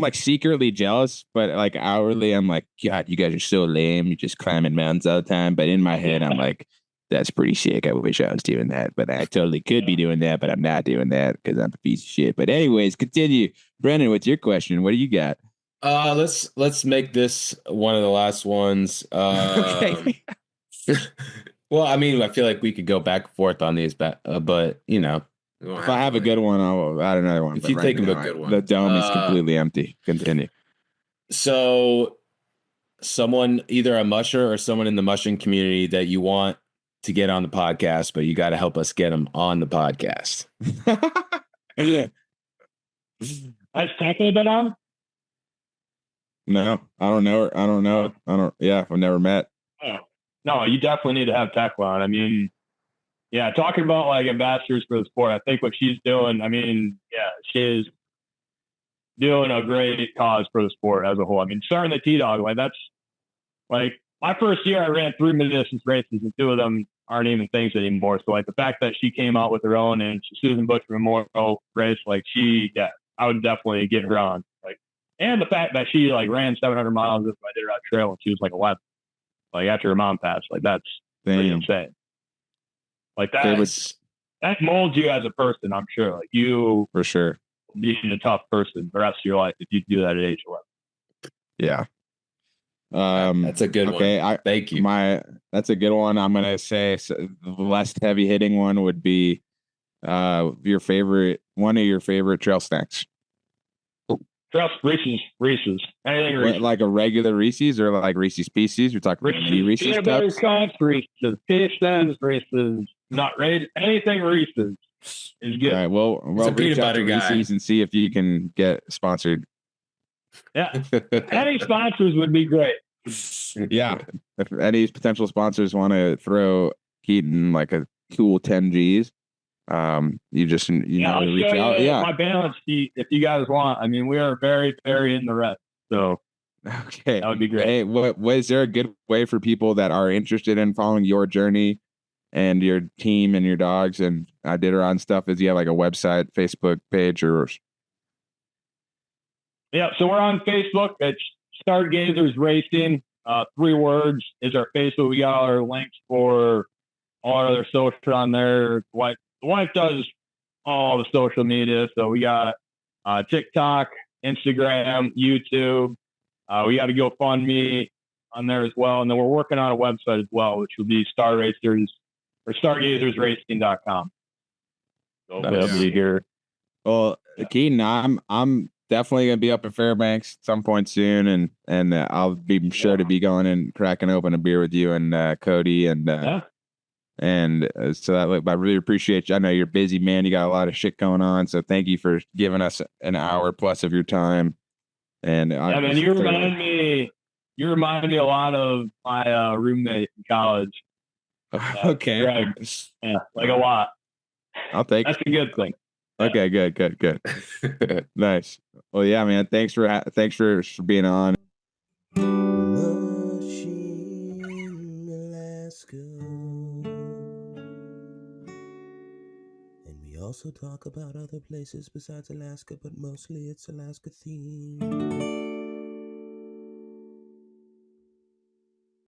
[SPEAKER 5] like secretly jealous, but like outwardly, I'm like, God, you guys are so lame. You're just climbing mountains all the time. But in my head, I'm like, that's pretty sick. I wish I was doing that, but I totally could be doing that, but I'm not doing that because I'm a piece of shit. But anyways, continue. Brennan, what's your question? What do you got?
[SPEAKER 3] Let's make this one of the last ones.
[SPEAKER 5] Okay.
[SPEAKER 3] Well, I mean, I feel like we could go back and forth on these, but you know.
[SPEAKER 5] If I have a good one, I'll add another one.
[SPEAKER 3] If you think of a good one.
[SPEAKER 5] The dome is completely empty. Continue.
[SPEAKER 3] So someone, either a musher or someone in the mushing community that you want to get on the podcast, but you got to help us get them on the podcast.
[SPEAKER 4] Has Tackle been on?
[SPEAKER 5] No, I don't know. Yeah, I've never met.
[SPEAKER 4] Oh. No, you definitely need to have Tackle on. I mean, yeah, talking about like ambassadors for the sport, I think what she's doing, I mean, yeah, she's doing a great cause for the sport as a whole. I mean, starting the T-Dog, like that's like my first year, I ran 3 mid-distance races, and 2 of them aren't even things anymore. So like the fact that she came out with her own and Susan Butcher Memorial race, like I would definitely get her on. Like, and the fact that she like ran 700 miles with my Iditarod trail when she was like 11, like after her mom passed, like that's pretty insane. Like that molds you as a person, I'm sure. Like you,
[SPEAKER 5] for sure,
[SPEAKER 4] being a tough person the rest of your life if you do that at age 11.
[SPEAKER 5] Yeah.
[SPEAKER 3] That's a good one. Thank you.
[SPEAKER 5] That's a good one. I'm gonna say the less heavy hitting one would be one of your favorite trail snacks.
[SPEAKER 4] Trail Reese's. Anything Reese's.
[SPEAKER 5] Like a regular Reese's or like Reese's Pieces? You're talking Reese's
[SPEAKER 4] peanut butter cups, Reese's Pistons, Reese's Nut Raid. Anything Reese's is good.
[SPEAKER 5] All right, well, reach out to Reese's and see if you can get sponsored.
[SPEAKER 4] Yeah, any sponsors would be great.
[SPEAKER 5] Yeah, if any potential sponsors want to throw Keaton like a cool 10 G's, you just
[SPEAKER 4] I'll
[SPEAKER 5] reach
[SPEAKER 4] show
[SPEAKER 5] out.
[SPEAKER 4] You
[SPEAKER 5] yeah,
[SPEAKER 4] my balance sheet if you guys want. I mean, we are very, very in the red. So
[SPEAKER 5] okay,
[SPEAKER 4] that would be great.
[SPEAKER 5] Hey, what is there a good way for people that are interested in following your journey and your team and your dogs and Iditarod stuff? Is you have like a website, Facebook page, or?
[SPEAKER 4] Yeah, so we're on Facebook. It's Start Gazers Racing. 3 words is our Facebook. We got all our links for all our other social on there. The wife does all the social media. So we got TikTok, Instagram, YouTube. We got a GoFundMe on there as well. And then we're working on a website as well, which will be Star Racers or StarGazersRacing.com. So that'll be here.
[SPEAKER 5] Well, Keaton, I'm definitely gonna be up in Fairbanks at some point soon, and I'll be sure to be going and cracking open a beer with you and Cody and so that I really appreciate you. I know you're busy, man. You got a lot of shit going on, so thank you for giving us an hour plus of your time. And
[SPEAKER 4] man, you remind me a lot of my roommate in college.
[SPEAKER 5] Okay,
[SPEAKER 4] Greg. Yeah, like a lot.
[SPEAKER 5] I'll take.
[SPEAKER 4] That's a good thing.
[SPEAKER 5] Okay, good. Nice. Well, yeah, man. Thanks for being on.
[SPEAKER 1] Mushing, Alaska. And we also talk about other places besides Alaska, but mostly it's Alaska themed.